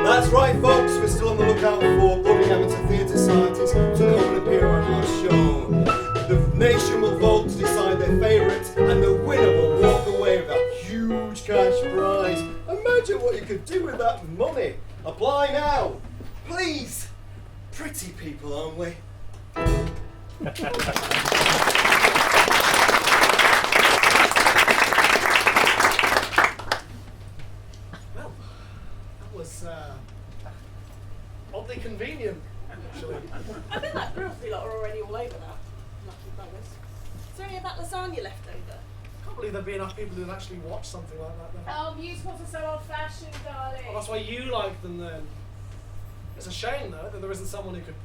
That's right, folks. We're still on the lookout for budding amateur theatre scientists to come and appear on our show. The nation will vote to decide their favourite, and the winner will walk away with a huge cash prize. Imagine what you could do with that money. Apply now, please. Pretty people, aren't we? Well, that was oddly convenient, actually. I bet that grocery lot are already all over that. Lucky buggers. Is there any of that lasagna left over? I can't believe there'd be enough people who'd actually watch something like that then. Oh, musicals are so old-fashioned, darling. Well, that's why you like them then. It's a shame though that there isn't someone who could,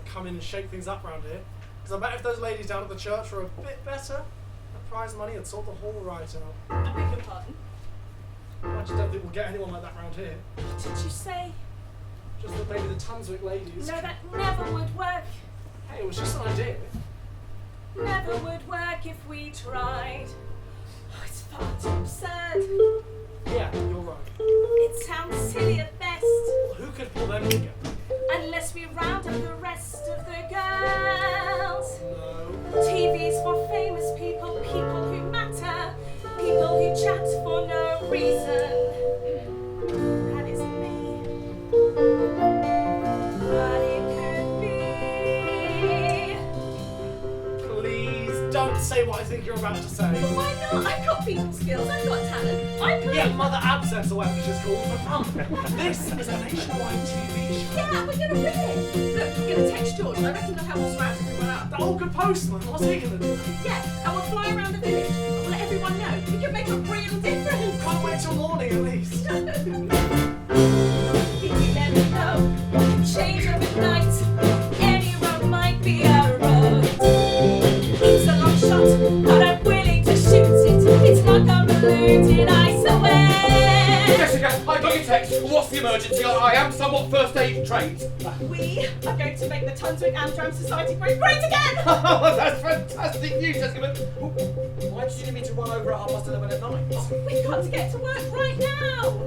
come in and shake things up around here. Because I bet if those ladies down at the church were a bit better, the prize money would sort the hall right out. I beg your pardon? I just don't think we'll get anyone like that round here. What did you say? Just that maybe the Tunswick ladies. No, that never would work. Hey, it was just an idea. Never would work if we tried. Oh, it's far too absurd. Yeah, you're right. It sounds silly at best. Well, who could pull them together? Unless we round up the rest of the girls. No. TV's for famous people, people who matter, people who chat for no reason. And it's me. But it could be. Please don't say what I think you're about to say. Why not? I've got people skills, I've got talent. I play. Yeah, Mother Absence or whatever she's called, but Mum, this is a nationwide TV show. Yeah, we're gonna win it. Look, we're gonna text George. I reckon he'll help us round everyone up. The old good postman, what's he gonna do? Yeah, and we'll fly around the village and we'll let everyone know. We can make a real difference. Can't wait till morning at least. You never know what can change overnight. Any road might be a road. It's a long shot, but I'm willing to shoot it. It's like a balloon, did I swear? Jessica, I got your text. What's the emergency? I am somewhat first aid trained. We are going to make the Tunswick Amdram Society great again! Oh, that's fantastic news, Jessica. Why did you need me to run over at 11:30 at night? We've got to get to work right now!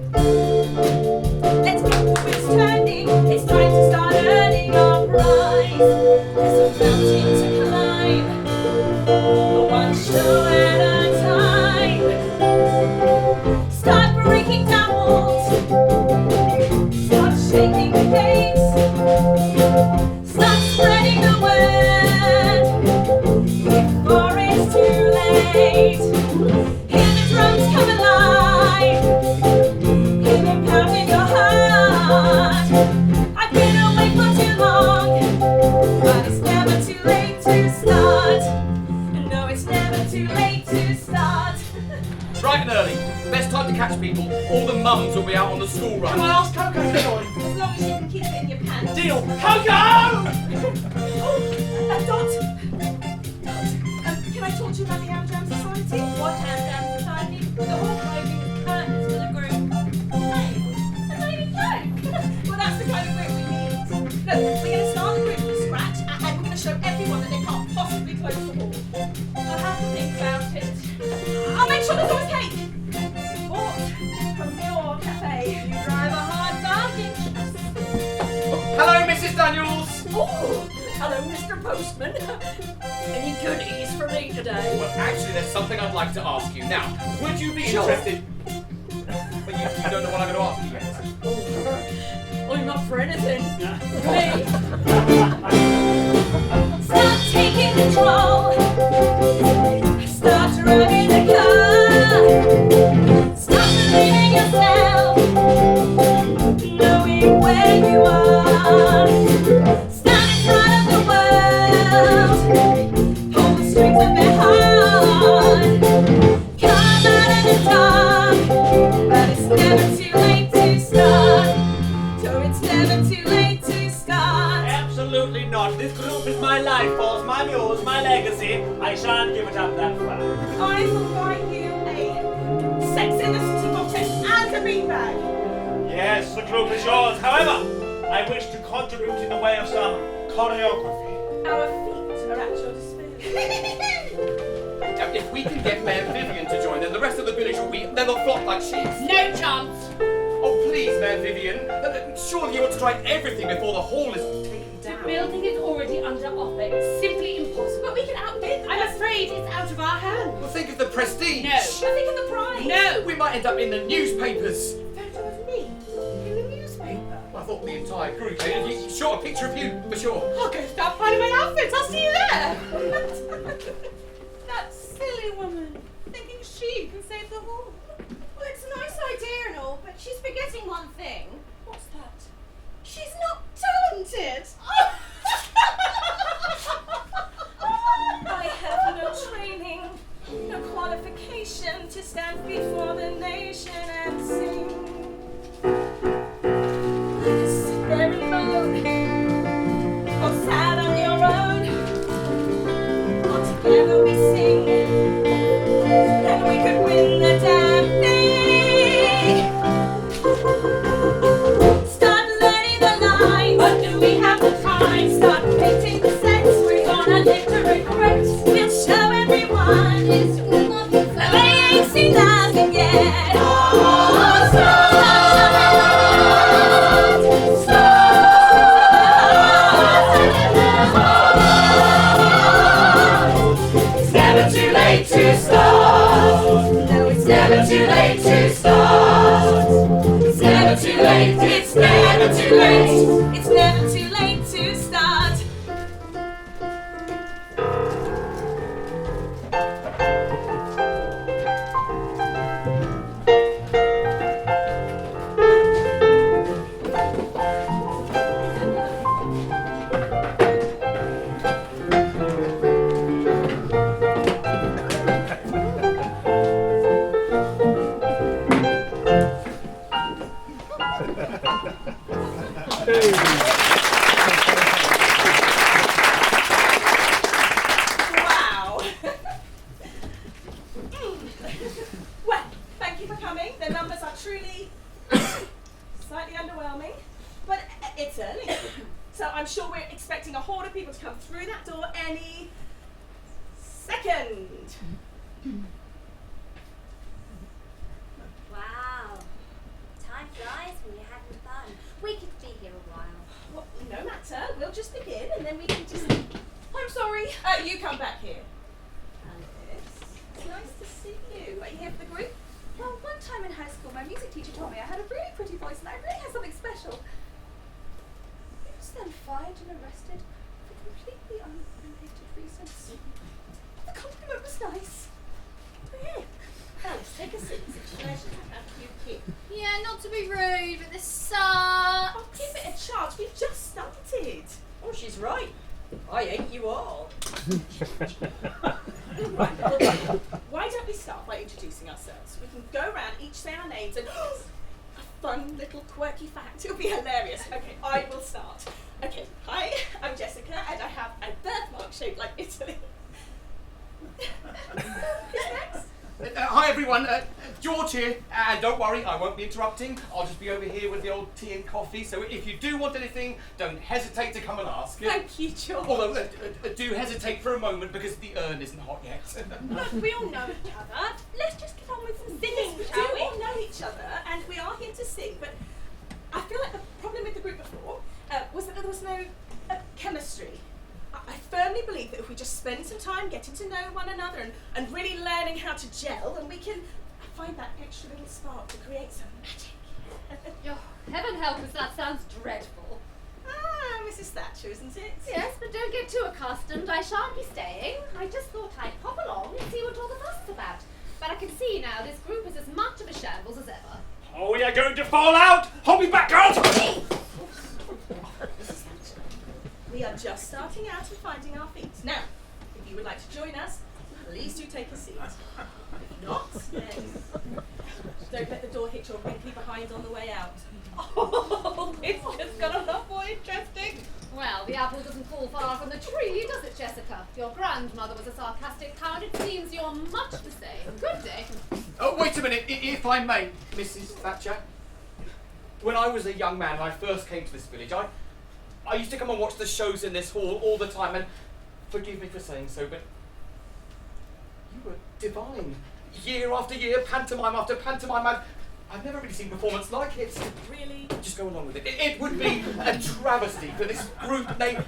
Let's get the wheels turning. It's time to start earning our prize. There's a mountain to climb, one show at a time. Start breaking down walls. Start shaking the gates. Start spreading the word before it's too late. Hear the drums come alive. Hear them pounding your heart. I've been away for too long, but it's never too late to start. No, it's never too late to start. Bright and early. Best time to catch people. All the mums will be out on the school run. Can I ask Coco to join? As long as you can keep it in your pants. Deal. Coco! Dot. Can I talk to you about the Amdram Society? What Amdram Society? The whole clothing is curtains for the group. Hey, a lady joke. Well, that's the kind of group we need. Look, we're going to start the group from scratch and we're going to show everyone that they can't possibly close the hall. I'll have to think about it. I'll make sure there's always cake. Bought from your cafe. You drive a hard bargain. Hello, Mrs. Daniels. Oh, hello, Mr. Postman. Any goodies for me today? Well, actually, there's something I'd like to ask you. Now, would you be interested... But you don't know what I'm going to ask you yet. I'm up for anything. Start taking control. Start driving the car. Start believing yourself. Knowing where you are. Stand in front of the world. Pull the strings of their heart. Come out of the dark. But it's never too late to start. So it's never too late to start. Absolutely not. This group is my life force, my muse, my legacy. I shan't give it up that fast. I will buy you a Sex in the City booklet and a beanbag. Yes, the group is yours. However, I wish to contribute in the way of some choreography. Our feet are at your disposal. Now, if we can get Mayor Vivian to join, then the rest of the village will be... Then they'll flop like sheep. No chance. Oh, please, Mayor Vivian. Surely you want to try everything before the hall is taken The down. building is already under offer. It's simply impossible. But we can outbid. I'm afraid it's out of our hands. Well, think of the prestige. No. I think of the prize. No. We might end up in the newspapers. Photo of me in the newspaper. I thought the entire group. Sure, a picture of you, for sure. I'll go start finding my outfits. I'll see you there. That silly woman, thinking she can save the hall. Well, it's a nice idea and all, but she's forgetting one thing. What's that? She's not talented. I have no training, no qualification to stand before the nation and sing. You can sit there and moan, or sad on your own. Or together we sing, and we could win the damn thing. Start learning the lines, but do we have the time? Start painting the sets, we're gonna live to regret. We'll show everyone it's that they ain't seen nothing yet. Oh, it's never too late to start. No, it's never too late to start. It's never too late. It's never too late. It's never too late to start. second. Wow. Time flies when you're having fun. We could be here a while. Well, no matter. We'll just begin and then we can just... I'm sorry. You come back here. Alice, it's nice to see you. Are you here for the group? Well, one time in high school, my music teacher told me I had a really pretty voice and I really had something special. He was then fired and arrested for completely unrelated reasons. The compliment was nice. Yeah. Alice, take a seat. It's a pleasure to have you here. Yeah, not to be rude, but this sucks. Oh, give it a chance. We've just started. Oh, she's right. I hate you all. Right, well, why don't we start by introducing ourselves? We can go around, each say our names, and a fun little quirky fact. It'll be hilarious. Okay, I will start. Okay, hi, I'm Jessica, and I have a birthmark shaped like Italy. Who's next? Hi everyone, George here, and don't worry, I won't be interrupting. I'll just be over here with the old tea and coffee, so if you do want anything, don't hesitate to come and ask. Thank you, George. Although, do hesitate for a moment because the urn isn't hot yet. Look, we all know each other. Let's just get on with some singing, We shall do we? all know each other, and we are here to sing, but I feel like the problem with the group before was that there was no chemistry. I firmly believe that if we just spend some time getting to know one another and really learning how to gel, then we can find that extra little spark to create some magic. Oh, heaven help us, that sounds dreadful. Ah, Mrs. Thatcher, isn't it? Yes, but don't get too accustomed. I shan't be staying. I just thought I'd pop along and see what all the fuss is about. But I can see now this group is as much of a shambles as ever. Oh, we are going to fall out! Hold me back, girls! We are just starting out and finding our feet. Now, if you would like to join us, please do take a seat. If not, then don't let the door hit your wrinkly behind on the way out. Oh, it's just got a lot more interesting. Well, the apple doesn't fall far from the tree, does it, Jessica? Your grandmother was a sarcastic hound. It seems you're much the same. Good day. Oh, wait a minute, if I may, Mrs. Thatcher. When I was a young man and I first came to this village, I used to come and watch the shows in this hall all the time, and forgive me for saying so, but you were divine. Year after year, pantomime after pantomime, I've never really seen performance like it. Really? Just go along with it. It would be a travesty for this group, nay,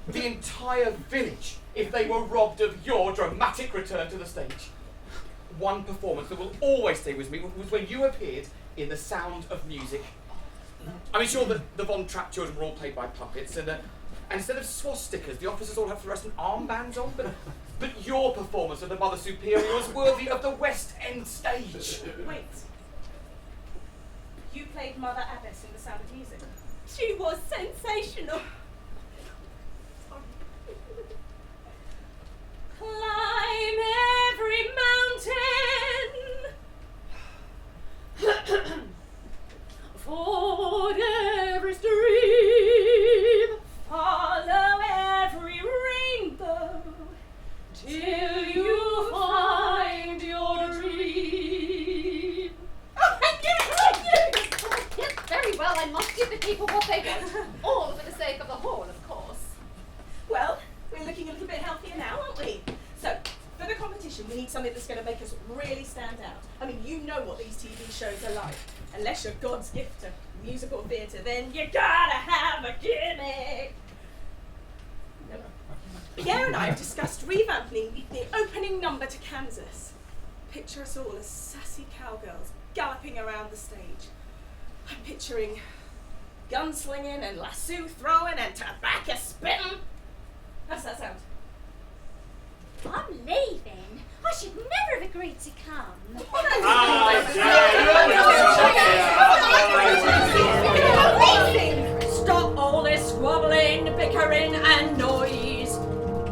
the entire village, if they were robbed of your dramatic return to the stage. One performance that will always stay with me was when you appeared in The Sound of Music. I mean, sure, the Von Trapp children were all played by puppets, and instead of swastikas, the officers all have fluorescent armbands on, but your performance of the Mother Superior was worthy of the West End stage. Wait. You played Mother Abbess in The Sound of Music? She was sensational. Climb every mountain. Ford every stream. Follow every rainbow. Till you find your dream. Yes, very well. I must give the people what they want. All for the sake of the hall, of course. Well, we're looking a little bit healthier now, aren't we? So, for the competition, we need something that's going to make us really stand out. I mean, you know what these TV shows are like. Unless you're God's gift to musical theatre, then you gotta have a gimmick. Pierre and I have discussed revamping the opening number to Kansas. Picture us all as sassy cowgirls galloping around the stage. I'm picturing gunslinging and lasso throwing and tobacco spitting. How's that sound? I'm leaving. I should never have agreed to come. Stop all this squabbling, bickering and noise.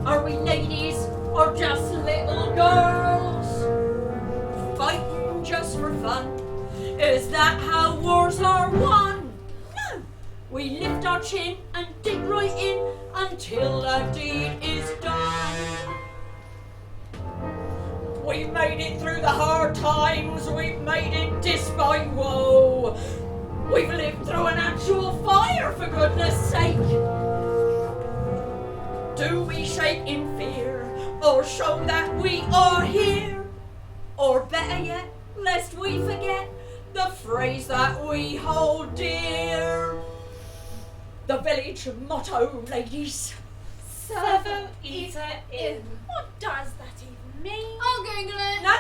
Are we ladies or just little girls? Fighting just for fun. Is that how wars are won? No. We lift our chin and dig right in until the deed is done. We've made it through the hard times, we've made it despite woe. We've lived through an actual fire, for goodness sake. Do we shake in fear, or show that we are here. Or better yet, lest we forget the phrase that we hold dear. The village motto, ladies. Servo iter in. What does that even mean? I'll Google it. No,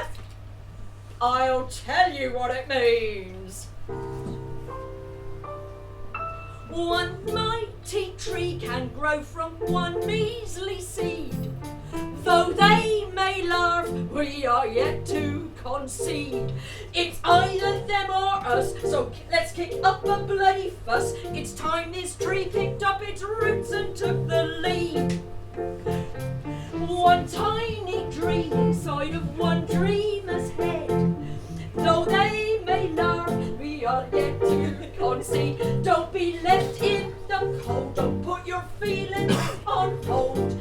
I'll tell you what it means. One mighty tree can grow from one measly seed. Though they may laugh, we are yet to concede. It's either them or us, so let's kick up a bloody fuss. It's time this tree picked up its roots and took the lead. One tiny dream inside of one dreamer's head. Though they may laugh, we are yet to concede. Don't be left in the cold, don't put your feelings on hold.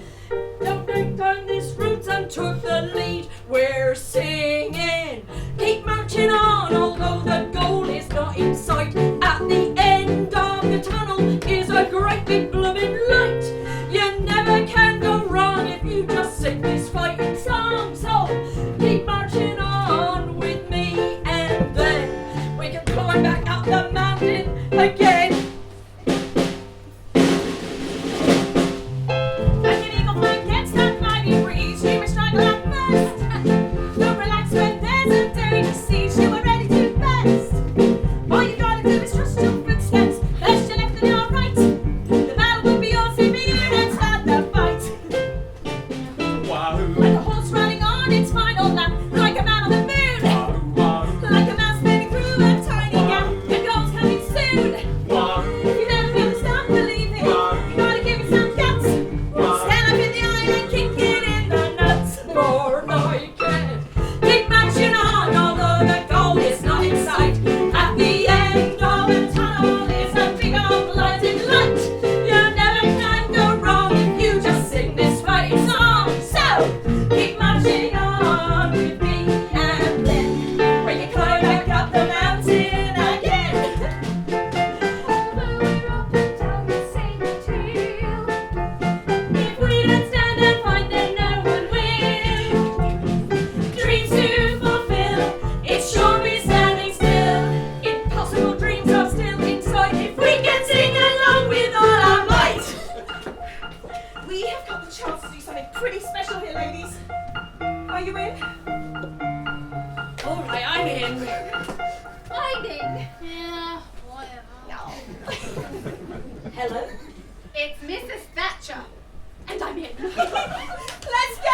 Don't break down this route and took the lead. We're singing, keep marching on, although the goal is not in sight. At the end of the tunnel is a great big blooming light. You never can go wrong if you just sing this fighting song. So keep marching on with me, and then we can climb back up the mountain again. Like an eagle flying against that mighty breeze, you must struggle at first. Don't relax when there's a daring siege, you are ready to burst. All you gotta do is trust your footsteps, first your left and your right. The battle will be yours if you don't start the fight. Like a horse running on its final lap, like a man on the moon. Like a mouse moving through a tiny gap, your goal's coming soon. If you never feel the start believing, you gotta give it some guts. Stand up in the eye and kick it in the nuts. More naked. Keep marching on, although the goal is not in sight. At the end of the tunnel is a big old lighted light. You never can go wrong if you just sing this fighting song. So keep marching on with me, and then when you climb back up the mountain again. Although we're up and down the same trail, If we don't stand and fight, then no one will. Dreams to fulfill, it sure be standing still. Impossible dreams are still in sight if we can Sing along with all our might. We have got the chance to do something pretty special here, ladies. Are you in? All right, I'm in. I'm in. Yeah, whatever. Hello. It's Mrs. Thatcher. And I'm in. Let's go!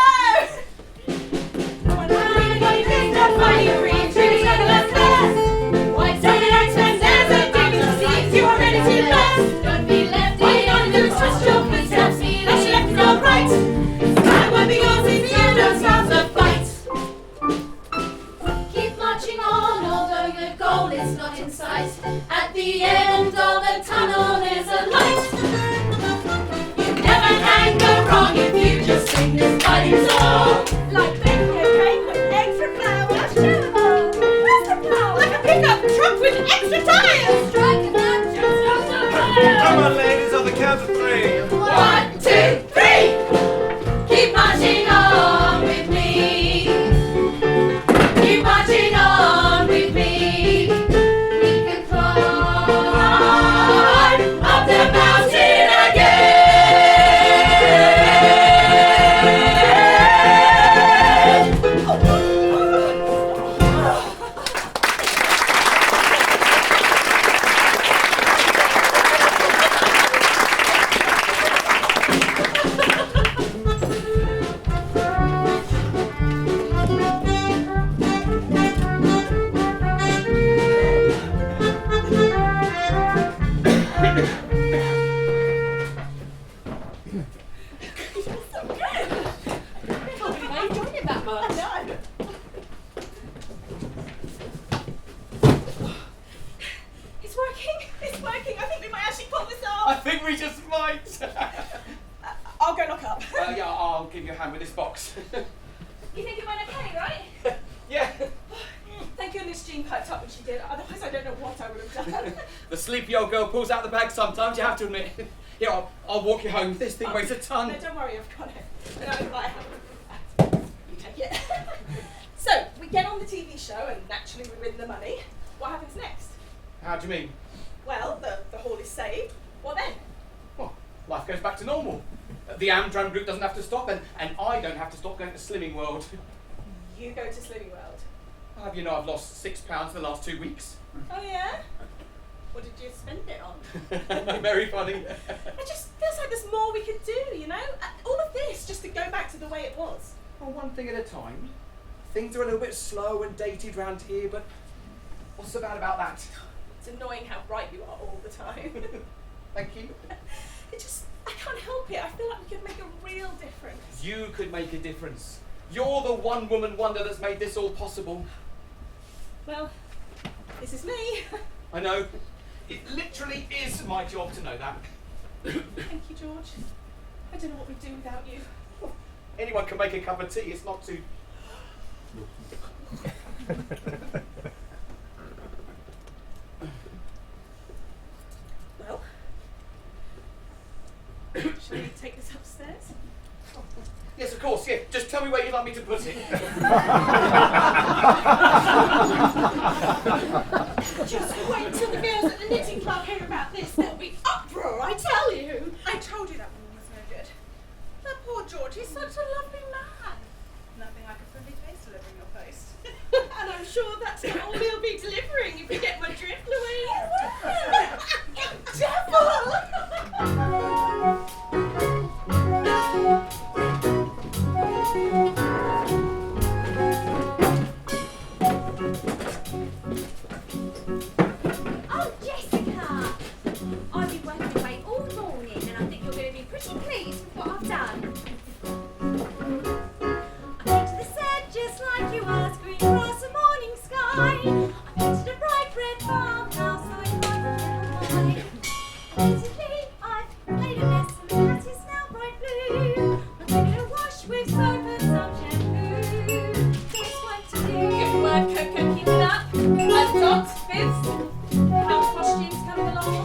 Don't be left in. Keep marching on, although your goal is not in sight. At the end of the tunnel is a light. You never can go wrong if you just sing this fighting song. Like baking a cake with extra flour. Extra flour. Like a pickup truck with extra tires. Strike a match and start the Come fire. on, ladies, on the count of 3. 1, 2, 3. Keep marching on with me. Keep marching on with me. We can climb up the mountain again. I enjoyed it that much. It's working. It's working. I think we might actually pull this I off. think we just might. I'll go look up. Yeah, I'll give you a hand with this box. You think it went okay, right? Yeah. Thank goodness Jean piped up when she did. Otherwise, I don't know what I would have done. The sleepy old girl pulls out the bag sometimes, you have to admit. Here, I'll walk you home. This thing weighs a ton. No, don't worry. I've got it. No, I haven't. get on the TV show and naturally we win the money. What happens next? How do you mean? Well, the hall is saved. What then? Well, life goes back to normal. The Amdram group doesn't have to stop, and I don't have to stop going to Slimming World. You go to Slimming World. How do you know I've lost £6 in the last 2 weeks? Oh yeah? What did you spend it on? Very funny. It just feels like there's more we could do, you know? All of this just to go back to the way it was. Well, one thing at a time. Things are a little bit slow and dated round here, but what's so bad about that? It's annoying how right you are all the time. Thank you. I can't help it. I feel like we could make a real difference. You could make a difference. You're the one-woman wonder that's made this all possible. Well, this is me. I know. It literally is my job to know that. Thank you, George. I don't know what we'd do without you. Anyone can make a cup of tea. It's not too... Well, shall we take this upstairs? Yes, of course, yeah. Just tell me where you'd like me to put it. Just wait till the girls at the knitting club hear about this. There'll be uproar, I tell you. I told you that woman was no good. That poor George, he's such a lovely man. Nothing like a friendly face delivering your post. And I'm sure that's all he'll be delivering if you get my drift, Louise. You devil! Oh, Jessica! I've been working away all morning and I think you're going to be pretty pleased with what I've done. I painted the set just like you asked, green grass and morning sky. I painted a bright red farmhouse so it's bright and white. Recently I've made a mess and the cat is now bright blue. I'm going to wash with soap and some shampoo. Here's what to do. Good work, Coco, keep it up. I've got this. How costumes coming along?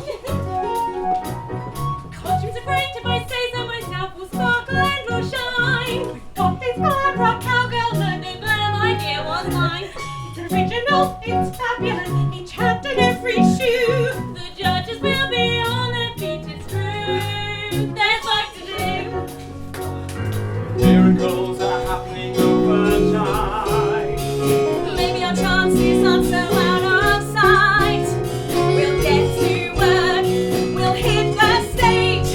Costumes are great if I say so myself. Will sparkle and will shine. We've got this glam rock cowgirl, no, the glam idea was mine. It's original, it's fabulous, each hat and every shoe. The judges will be on their feet, it's true. There's work to do. Miracles are happening overnight. Maybe our chances aren't so out of sight. We'll get to work, we'll hit the stage.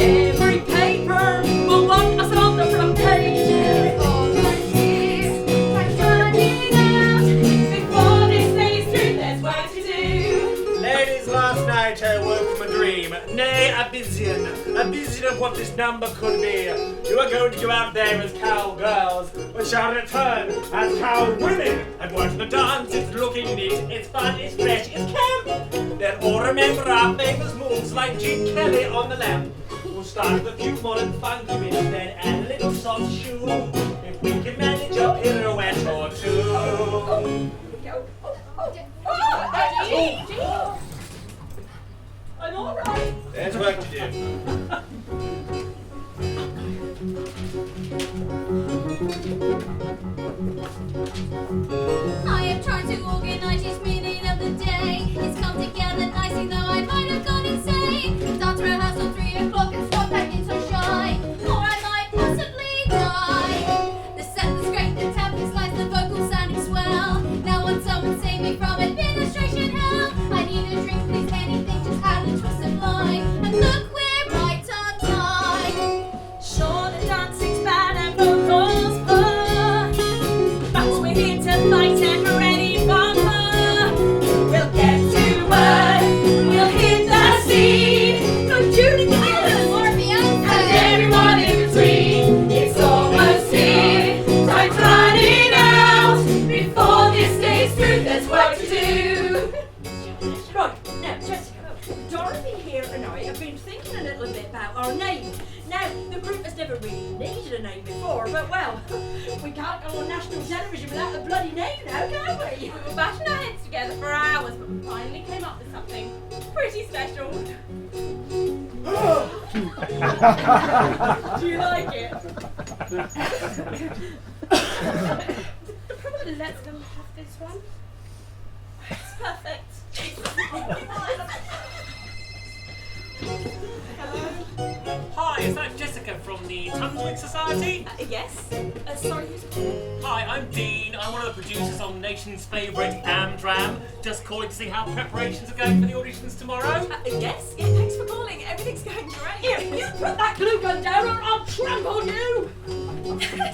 Every paper will want us on the front page. All volunteers, like running out. Before this day's through, there's work to do. Ladies, last night I woke from a dream. Nay, a vision of what this number could be. You are going to go out there as cowgirls, but shall return as cow women. And watch the dance, it's looking neat, it's fun, it's fresh, it's camp. Then all remember our famous moves like Gene Kelly on the lamp. We'll start with a few modern funky bits, then add a little soft shoe. If we can manage a pirouette or two. I'm all right. There's work to do. I am trying to organise each minute of the day. It's come together nicely, though I might have gone insane. Dance rehearsal 3 o'clock and stop acting so shy, or I might possibly die. The set was great, the tempo sliced, the vocals sounded swell. Now want someone save me from administration hell. I need a drink, please, anything, just add a twist of line. And look, we're right on time. Sure, the dancing's bad and vocals poor, but we're here to fight and we're ready for more. We'll get to work, we'll hit the scene. No Judy and everyone in between. It's almost here, time's running out. Before this day's through, there's work to do. Right, now Jessica, Dorothy here and I have been thinking a little bit about our name. Now, the group has never really needed a name before, but well, we can't go on national television without a bloody name now, can we? We were bashing our heads together for hours, but we finally came up with something pretty special. Do you like it? I'll probably let them have this one. It's perfect. Hi, is that Jessica from the Tunswick Society? Yes. Sorry, who's calling? Hi, I'm Dean. I'm one of the producers on the nation's favourite Amdram. Just calling to see how preparations are going for the auditions tomorrow. Yes. Yeah, thanks for calling. Everything's going great. Here, you put that glue gun down or I'll trample you!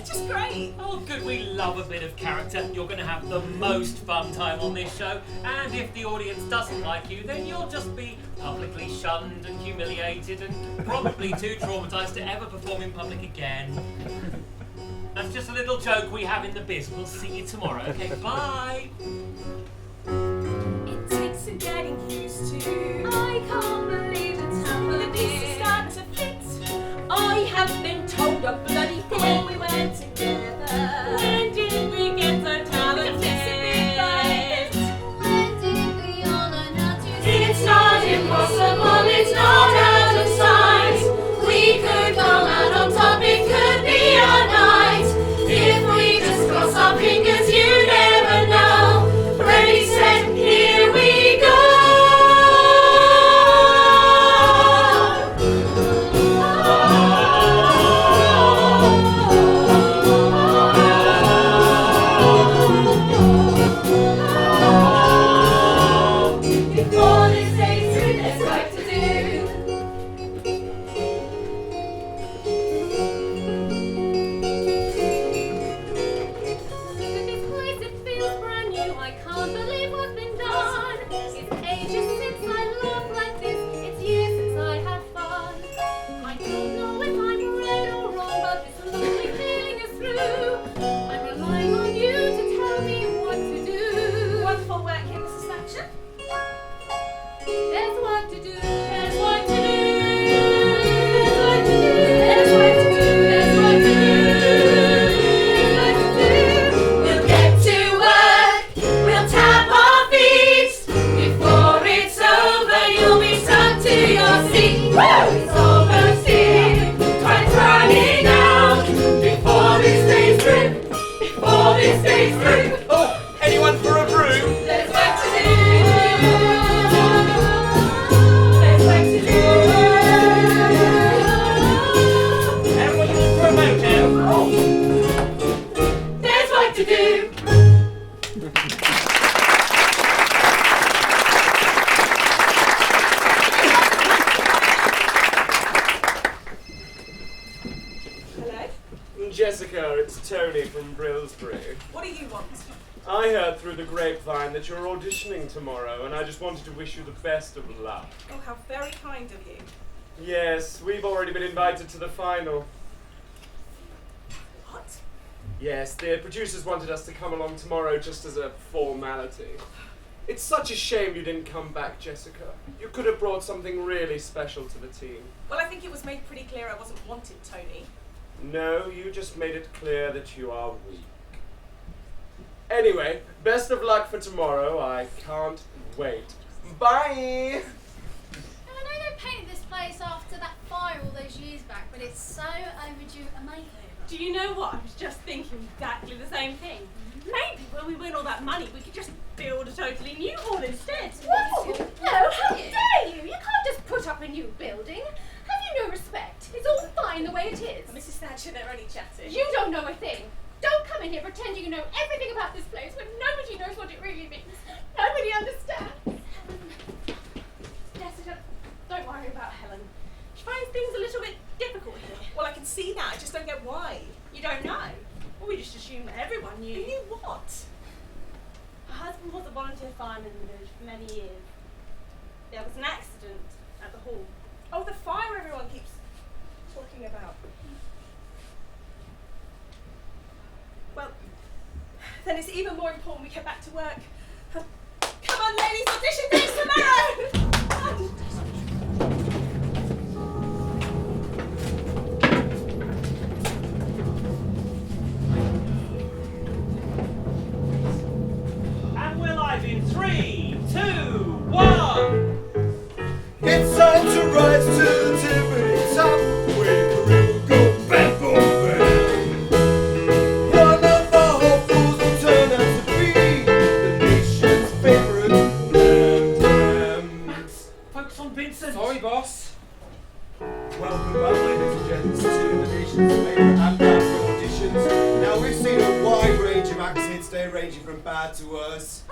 Just great. Oh, good. We love a bit of character. You're going to have the most fun time on this show. And if the audience doesn't like you, then you'll just be publicly shunned and humiliated and probably too traumatised to ever perform in public again. That's just a little joke we have in the biz. We'll see you tomorrow. Okay, bye. It takes some getting used to. I can't believe it's happening. The pieces start to fit. I have been told a bloody When thing. we went together. When did we get so talented? When did we all learn how to It's not impossible, it's not out of sight. We could come out on top, it could be our night. If we just cross our fingers, you never know. Ready, set, here we go. Before this day's through, there's work to do. This place, it feels brand new. I can't believe what's been done. It's ages since I laughed like this. It's years since I had fun. I don't know if I'm right or wrong, but this lonely feeling is through. I'm relying on you to tell me what to do. Wonderful work here, Mrs. Thatcher. There's work to do. There's work to do. There's work to do. There's work to do. We'll get to work. We'll tap our feet. Before it's over, you'll be stuck to your seat. It's almost here. Time's running out. Before this day's through. Before this day's through. Oh, anyone for a brew? There's work to do. There's work to do. Everyone looking for a motel? There's work to do. Hello? Jessica, it's Tony from Brillsbury. What do you want? I heard through the grapevine that you're auditioning tomorrow, and I just wanted to wish you the best of luck. Oh, how very kind of you. Yes, we've already been invited to the final. What? Yes, the producers wanted us to come along tomorrow just as a formality. It's such a shame you didn't come back, Jessica. You could have brought something really special to the team. Well, I think it was made pretty clear I wasn't wanted, Tony. No, you just made it clear that you are weak. Anyway, best of luck for tomorrow. I can't wait. Bye! Now, I know they painted this place after that fire all those years back, but it's so overdue a makeover. Do you know what? I was just thinking exactly the same thing. Maybe when we win all that money, we could just build a totally new hall instead. Whoa! No, how dare you! You can't just put up a new building. Have you no respect? It's all fine the way it is. Mrs. Thatcher, they're only chatting. You don't know a thing. Don't come in here pretending you know everything about this place when nobody knows what it really means. Nobody understands. Jessica, don't worry about Helen. She finds things a little bit difficult here. Well, I can see that. I just don't get why. You don't know? Well, we just assumed that everyone knew. You knew what? Her husband was a volunteer fireman in the village for many years. There was an accident at the hall. Oh, the fire everyone keeps talking about. Well, then it's even more important we get back to work. Come on, ladies, audition days tomorrow! And we're live in 3, 2, 1. It's time to rise to the tippity top. Where the river go bam, boom, bam. One of the hopefuls will Max hits day ranging from bad to worse.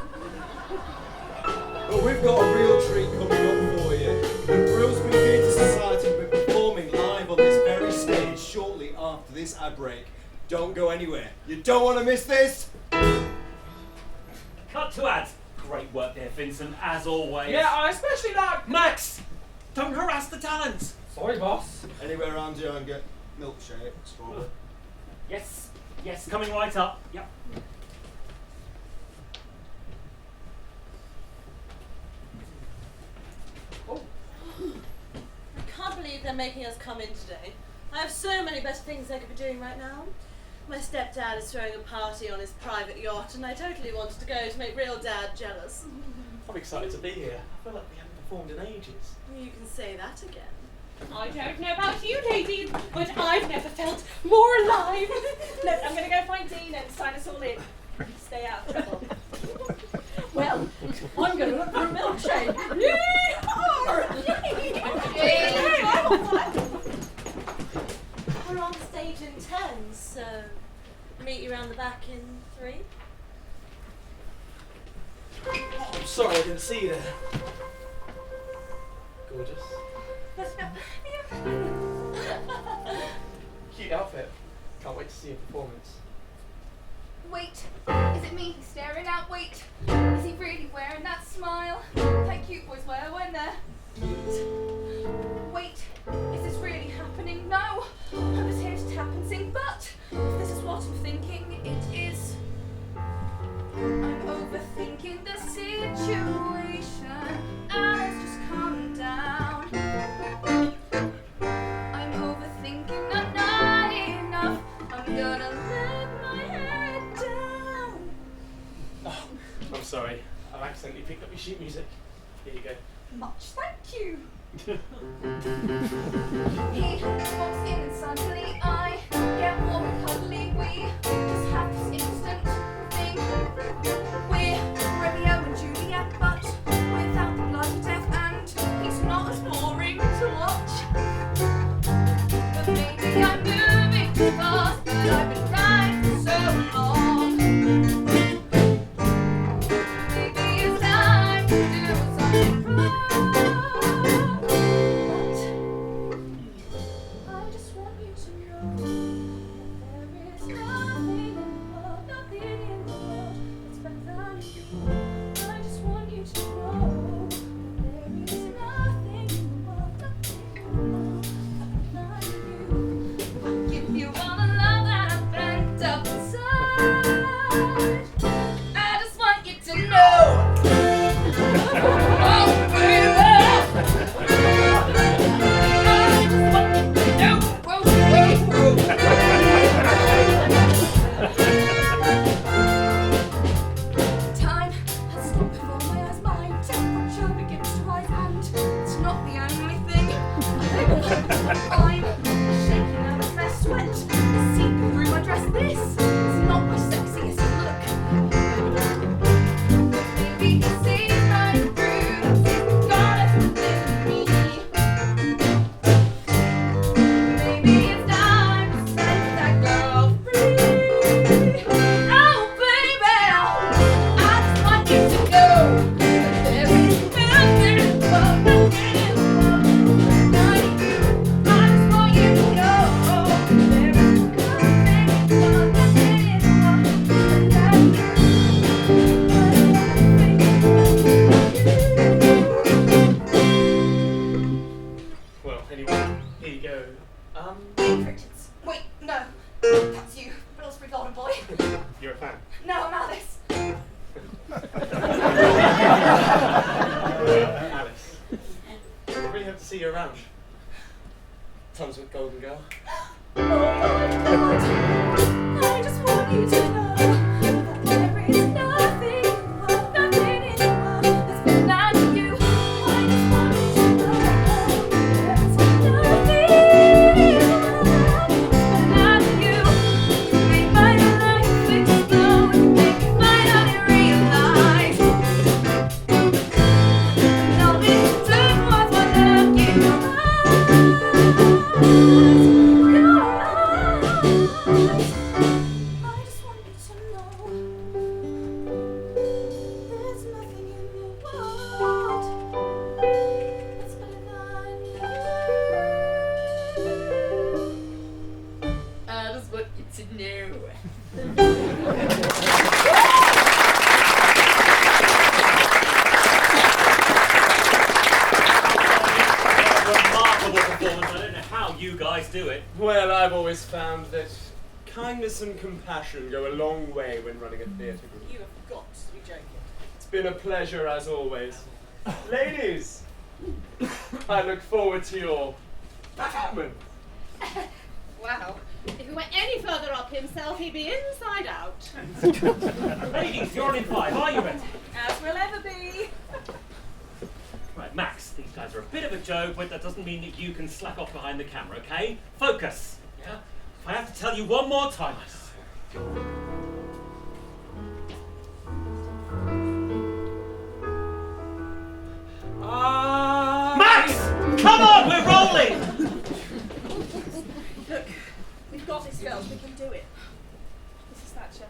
But we've got a real treat coming up for you. The Brillsby Theatre Society will be performing live on this very stage shortly after this ad break. Don't go anywhere. You don't want to miss this. Cut to ads. Great work there, Vincent, as always. Yeah, I especially like... Max, don't harass the talents. Sorry, boss. Anywhere around here and get milkshake, strawberry. Yes, coming right up. Yep. I can't believe they're making us come in today. I have so many better things I could be doing right now. My stepdad is throwing a party on his private yacht, and I totally wanted to go to make real dad jealous. I'm excited to be here. I feel like we haven't performed in ages. You can say that again. I don't know about you ladies, but I've never felt more alive. Look, I'm going to go find Dean and sign us all in. Stay out of trouble. Well, I'm going to look for a milkshake. We're on stage in 10, so meet you around the back in 3. Oh, I'm sorry I didn't see you there. Gorgeous. Cute outfit. Can't wait to see your performance. Wait, is it me he's staring at? Wait, is he really wearing that smile? That cute boys wear when they're cute. Wait, is this really happening? No, I was here to tap and sing, but if this is what I'm thinking, it is. I'm overthinking the situation, and it's just calm down. I'm overthinking, I'm not enough. I'm gonna let my head down. Oh, I'm sorry. I've accidentally picked up your sheet music. Here you go. Much thank you. He walks in and suddenly I get warm and cuddly. We just have this instant thing. We're Romeo and Juliet, but without the blood and death, and he's not as boring to watch. But maybe I'm moving too fast, but I've been right for so long. Maybe it's time to do something wrong. I just want you to know that there is nothing in the world that's better than you. I just want you to know that there is nothing in the world that's better than you. I'll give you all the love that I've pent up inside. I just want you to know. Oh, baby. Time has stopped before my eyes. My temperature begins to rise, and it's not the only thing. I'm shaking out of my sweat. It's seeping through my dress. This is not my sexiest look. But maybe he sees right through. He's got everything we need. Maybe it's time to set that girl free. Oh, baby, I just want you to know that there is nothing in the world, nothing in the world like you. I just want you to know there is nothing in the world, nothing in the world like you. Well, anyway, here you go. Crickets. Wait, no, that's you, Pillsbury Golden Boy. You're a fan. No, I'm Alice. Alice. I really hope to see you around. Tunswick Golden Girl. Oh my God, I just want you to know that there is nothing in the world, nothing in the world that's better than you. I just want you to know there is nothing in the world better than you. You make my life explode, you make me finally realize and all it took was one look in your eyes. I just want you Remarkable performance. I don't know how you guys do it. Well, I've always found that kindness and compassion go a long way when running a theatre group. You have got to be joking. It's been a pleasure as always. Ladies, I look forward to your performance. Wow. If he went any further up himself, he'd be inside out. Ladies, you're on in 5. Are you ready? As we'll ever be. Right, Max, these guys are a bit of a joke, but that doesn't mean that you can slack off behind the camera, okay? Focus. Yeah? If I have to tell you one more time. Max! Come on, we're rolling! Look, we've got this, girls. We can do it. Mrs. Thatcher,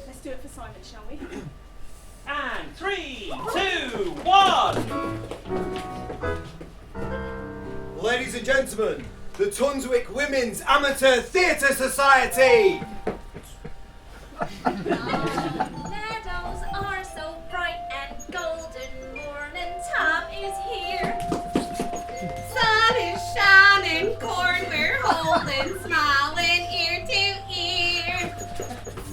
let's do it for Simon, shall we? And 3, 2, 1! Ladies and gentlemen, the Tunswick Women's Amateur Theatre Society! Meadows are so bright and golden. Morning time is here. Sun is shining, corn we're holding, smiling ear to ear.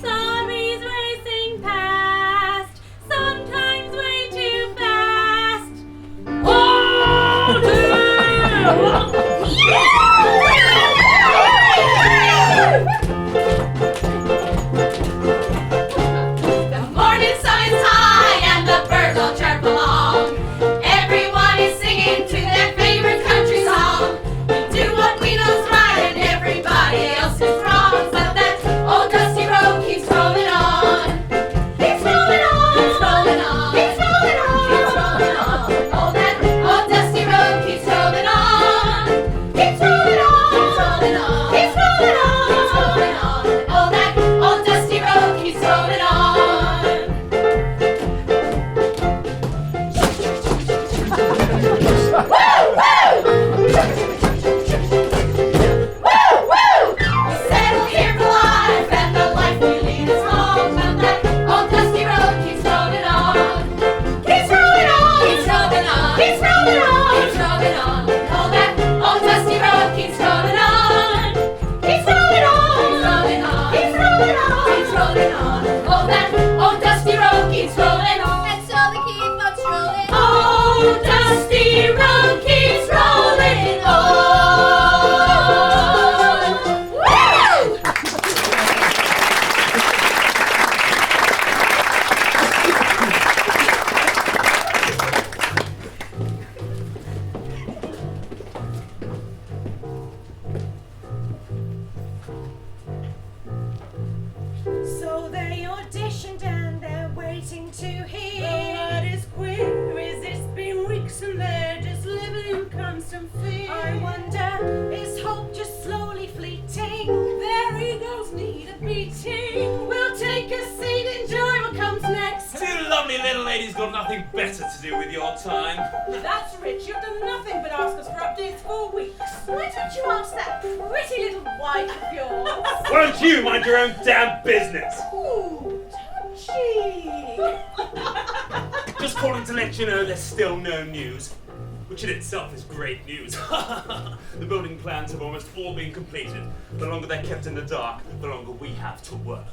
Summer's racing past, sometimes way too fast. Oh, The morning sun is high and the birds all chirp along. Everyone is singing to their favorite country song. We do what we know's right and everybody else is wrong. But that old dusty road keeps rolling on. Keeps rolling on. Keeps rolling on. Keeps rolling on. Keeps rolling on. Oh, that old dusty road keeps rolling on. Keeps rolling on. Keeps rolling on. Keeps rolling on. Keeps rolling on. Oh, that old dusty road keeps rolling on. We settle here for life, and the life we lead is long. But that old dusty road keeps rolling on. Keeps rolling on. Keeps rolling on. Keeps rolling on. Keeps rolling on. Oh, that old dusty road keeps rolling on. Keeps rolling on. Keeps rolling on. Keeps rolling on. Keeps rolling on. Oh, that old dusty road keeps rolling on. And so we keep on strolling. Old dusty road keeps rolling on. Woo! So they auditioned and they're waiting to hear. But what is queer is it's been weeks and they're just living in constant fear. I wonder, is hope just slowly fleeting? Their egos need a beating. We'll take a seat, enjoy what comes next. Have you lovely little ladies got nothing better to do with your time? That's rich. You've done nothing but ask us for updates for weeks. Why don't you ask that pretty little wife of yours? Why don't you mind your own damn business? Ooh, touchy. Just calling to let you know there's still no news, which in itself is great news. The building plans have almost all been completed. The longer they're kept in the dark, the longer we have to work.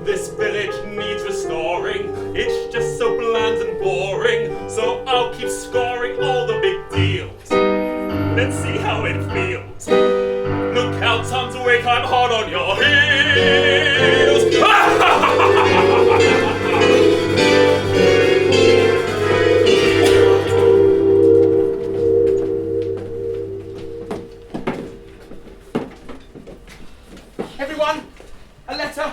This village needs restoring. It's just so bland and boring. So I'll keep scoring all the big deals. Let's see how it feels. Look how time's awake, I'm hard on your heels. Everyone, a letter.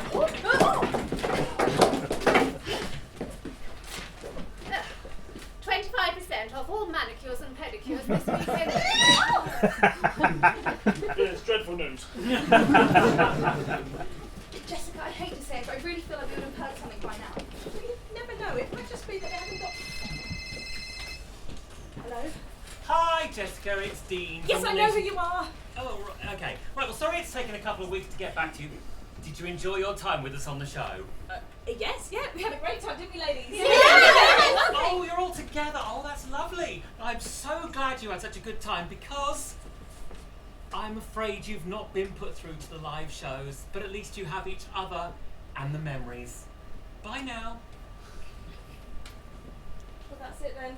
25% off all manicures and pedicures this weekend. Yes, dreadful news. Jessica, I hate to say it, but I really feel like we would have heard something by now. You never know. It might just be that they haven't got. Hello? Hi, Jessica, it's Dean. Yes, from I the know who Lazy- you are. Oh, okay. Right, well, sorry it's taken a couple of weeks to get back to you. Did you enjoy your time with us on the show? Yes, yeah, we had a great time, didn't we, ladies? Oh, you're all together. Oh, that's lovely. I'm so glad you had such a good time because I'm afraid you've not been put through to the live shows, but at least you have each other and the memories. Bye now. Well, that's it then.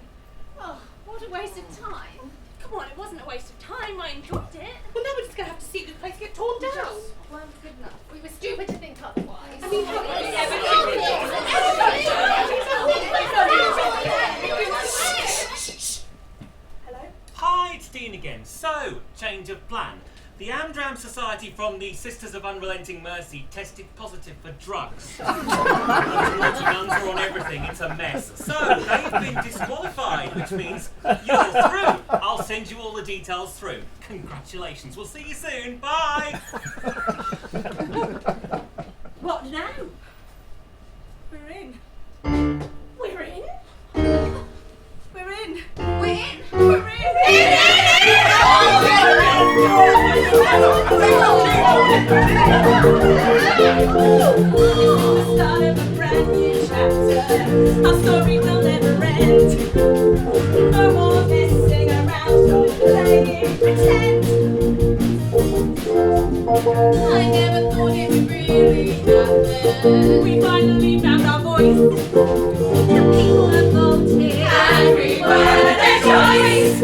Oh, what a waste of time. Come on, it wasn't a waste of time. I enjoyed it. Well, now we're just going to have to see this place get torn down. Just weren't good enough. We were stupid to think otherwise. I mean, Hello? Hi, it's Dean again. So, change of plan. The Amdram Society from the Sisters of Unrelenting Mercy tested positive for drugs. The naughty nuns are on everything, it's a mess. So, they've been disqualified, which means you're through. I'll send you all the details through. Congratulations, we'll see you soon. Bye! What now? We're in. We're in? We're in. We're in. We're in. The start of a brand new chapter. Our story will never end. No more messing around or playing pretend. I never thought it would really happen. We finally found our voice. The people have voted. Every word their choice.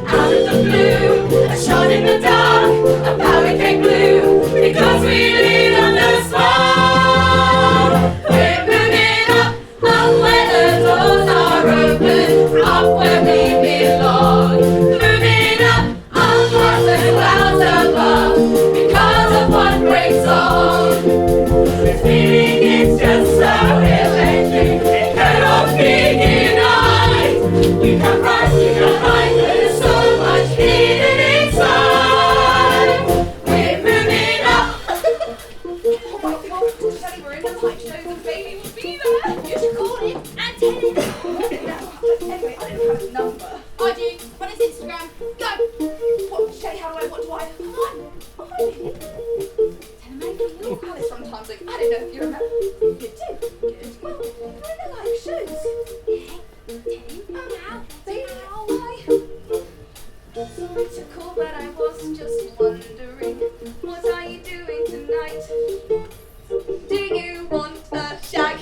Out of the blue, a shot in the dark, a power came blue, because we lead on the spark. We're moving up where the doors are open, up where we belong. Moving up past the clouds above, because of one great song. This feeling is just so electric, it cannot be denied. You can run, you can hide, there's so much hidden inside. We're moving up. Oh my god, Teddy, we're in the light shows and baby will be there. You should call him and tell him. No, anyway, I don't have his number. I do. What is Instagram? Go. What, Shay, how do I, what do I? I'm in. Tell him I know Alice from Tunswick. I don't know if you remember. You do? Good. Well, we're in the live shows. Now. Baby, why? Sorry to call, but I was just wondering, what are you doing tonight? Do you want a shag?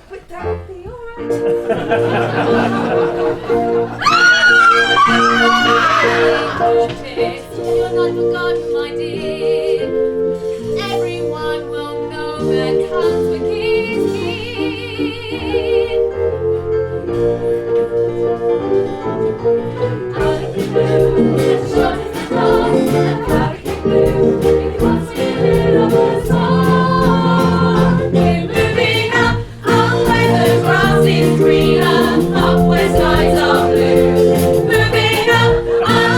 Would that be alright? You're not forgotten, my dear. Everyone will know that Tunswick is king. Out of the blue, a shot in the dark, a power came blue, because we lit up the song. We're moving up where the grass is greener, up where skies are blue. Moving up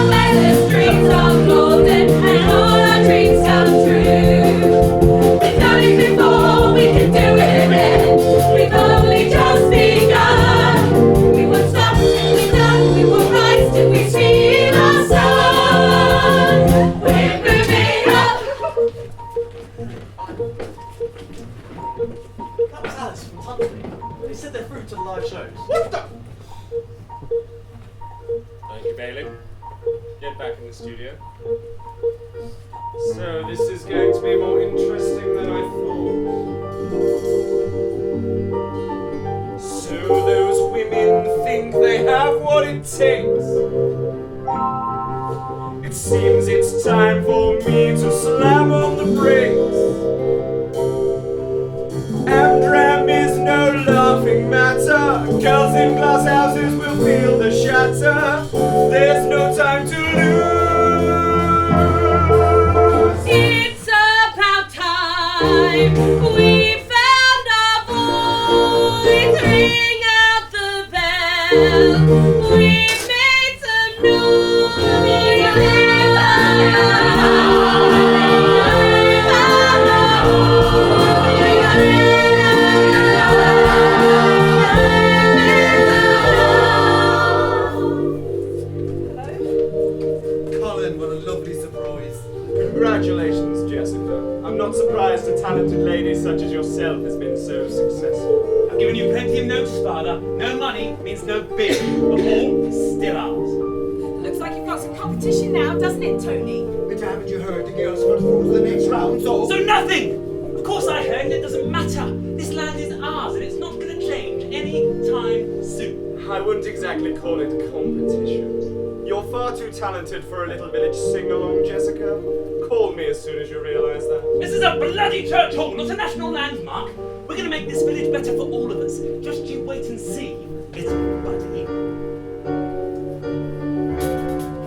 where the streets are golden, and all our dreams come true. We've done it before, we can do it again. We've only just begun. We won't stop till we're done, we will rise till we see the sun. We're moving up. That was Alice from Tunswick. They said they're through to the live shows. What the? Thank you, Bailey. Get back in the studio. So this is going to be more interesting than I thought. So those women think they have what it takes. It seems it's time for me to slam on the brakes. Amdram is no laughing matter. Girls in glass houses will feel the shatter. There's no time to lose. It's about time we found our voice. Ring out the bell. We've made some noise. Colin, what a lovely surprise. Congratulations, Jessica. I'm not surprised a talented lady such as yourself has been so successful. I've given you plenty of notice, Father. No money means no bill. The hall is still ours. Looks like you've got some competition now, doesn't it, Tony? But haven't you heard the girls got through to the next round, so... So nothing! Of course I heard, and it doesn't matter. This land is ours, and it's not going to change any time soon. I wouldn't exactly call it competition. You're far too talented for a little village sing-along, Jessica. Call me as soon as you realise that. This is a bloody church hall, not a national landmark. We're going to make this village better for all of us. Just you wait and see. It's buddy.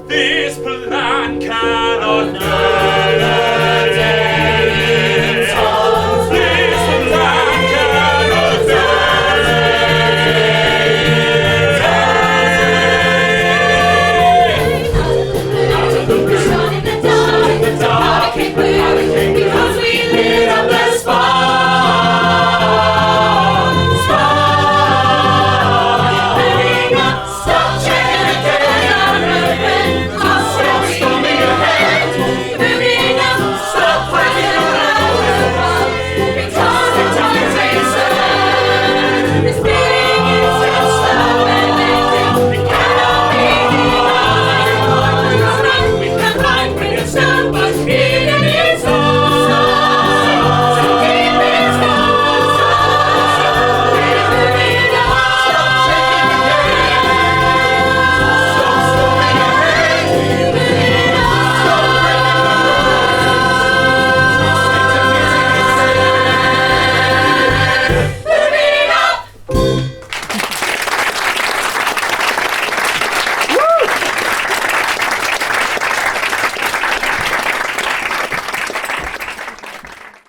This plan cannot fail.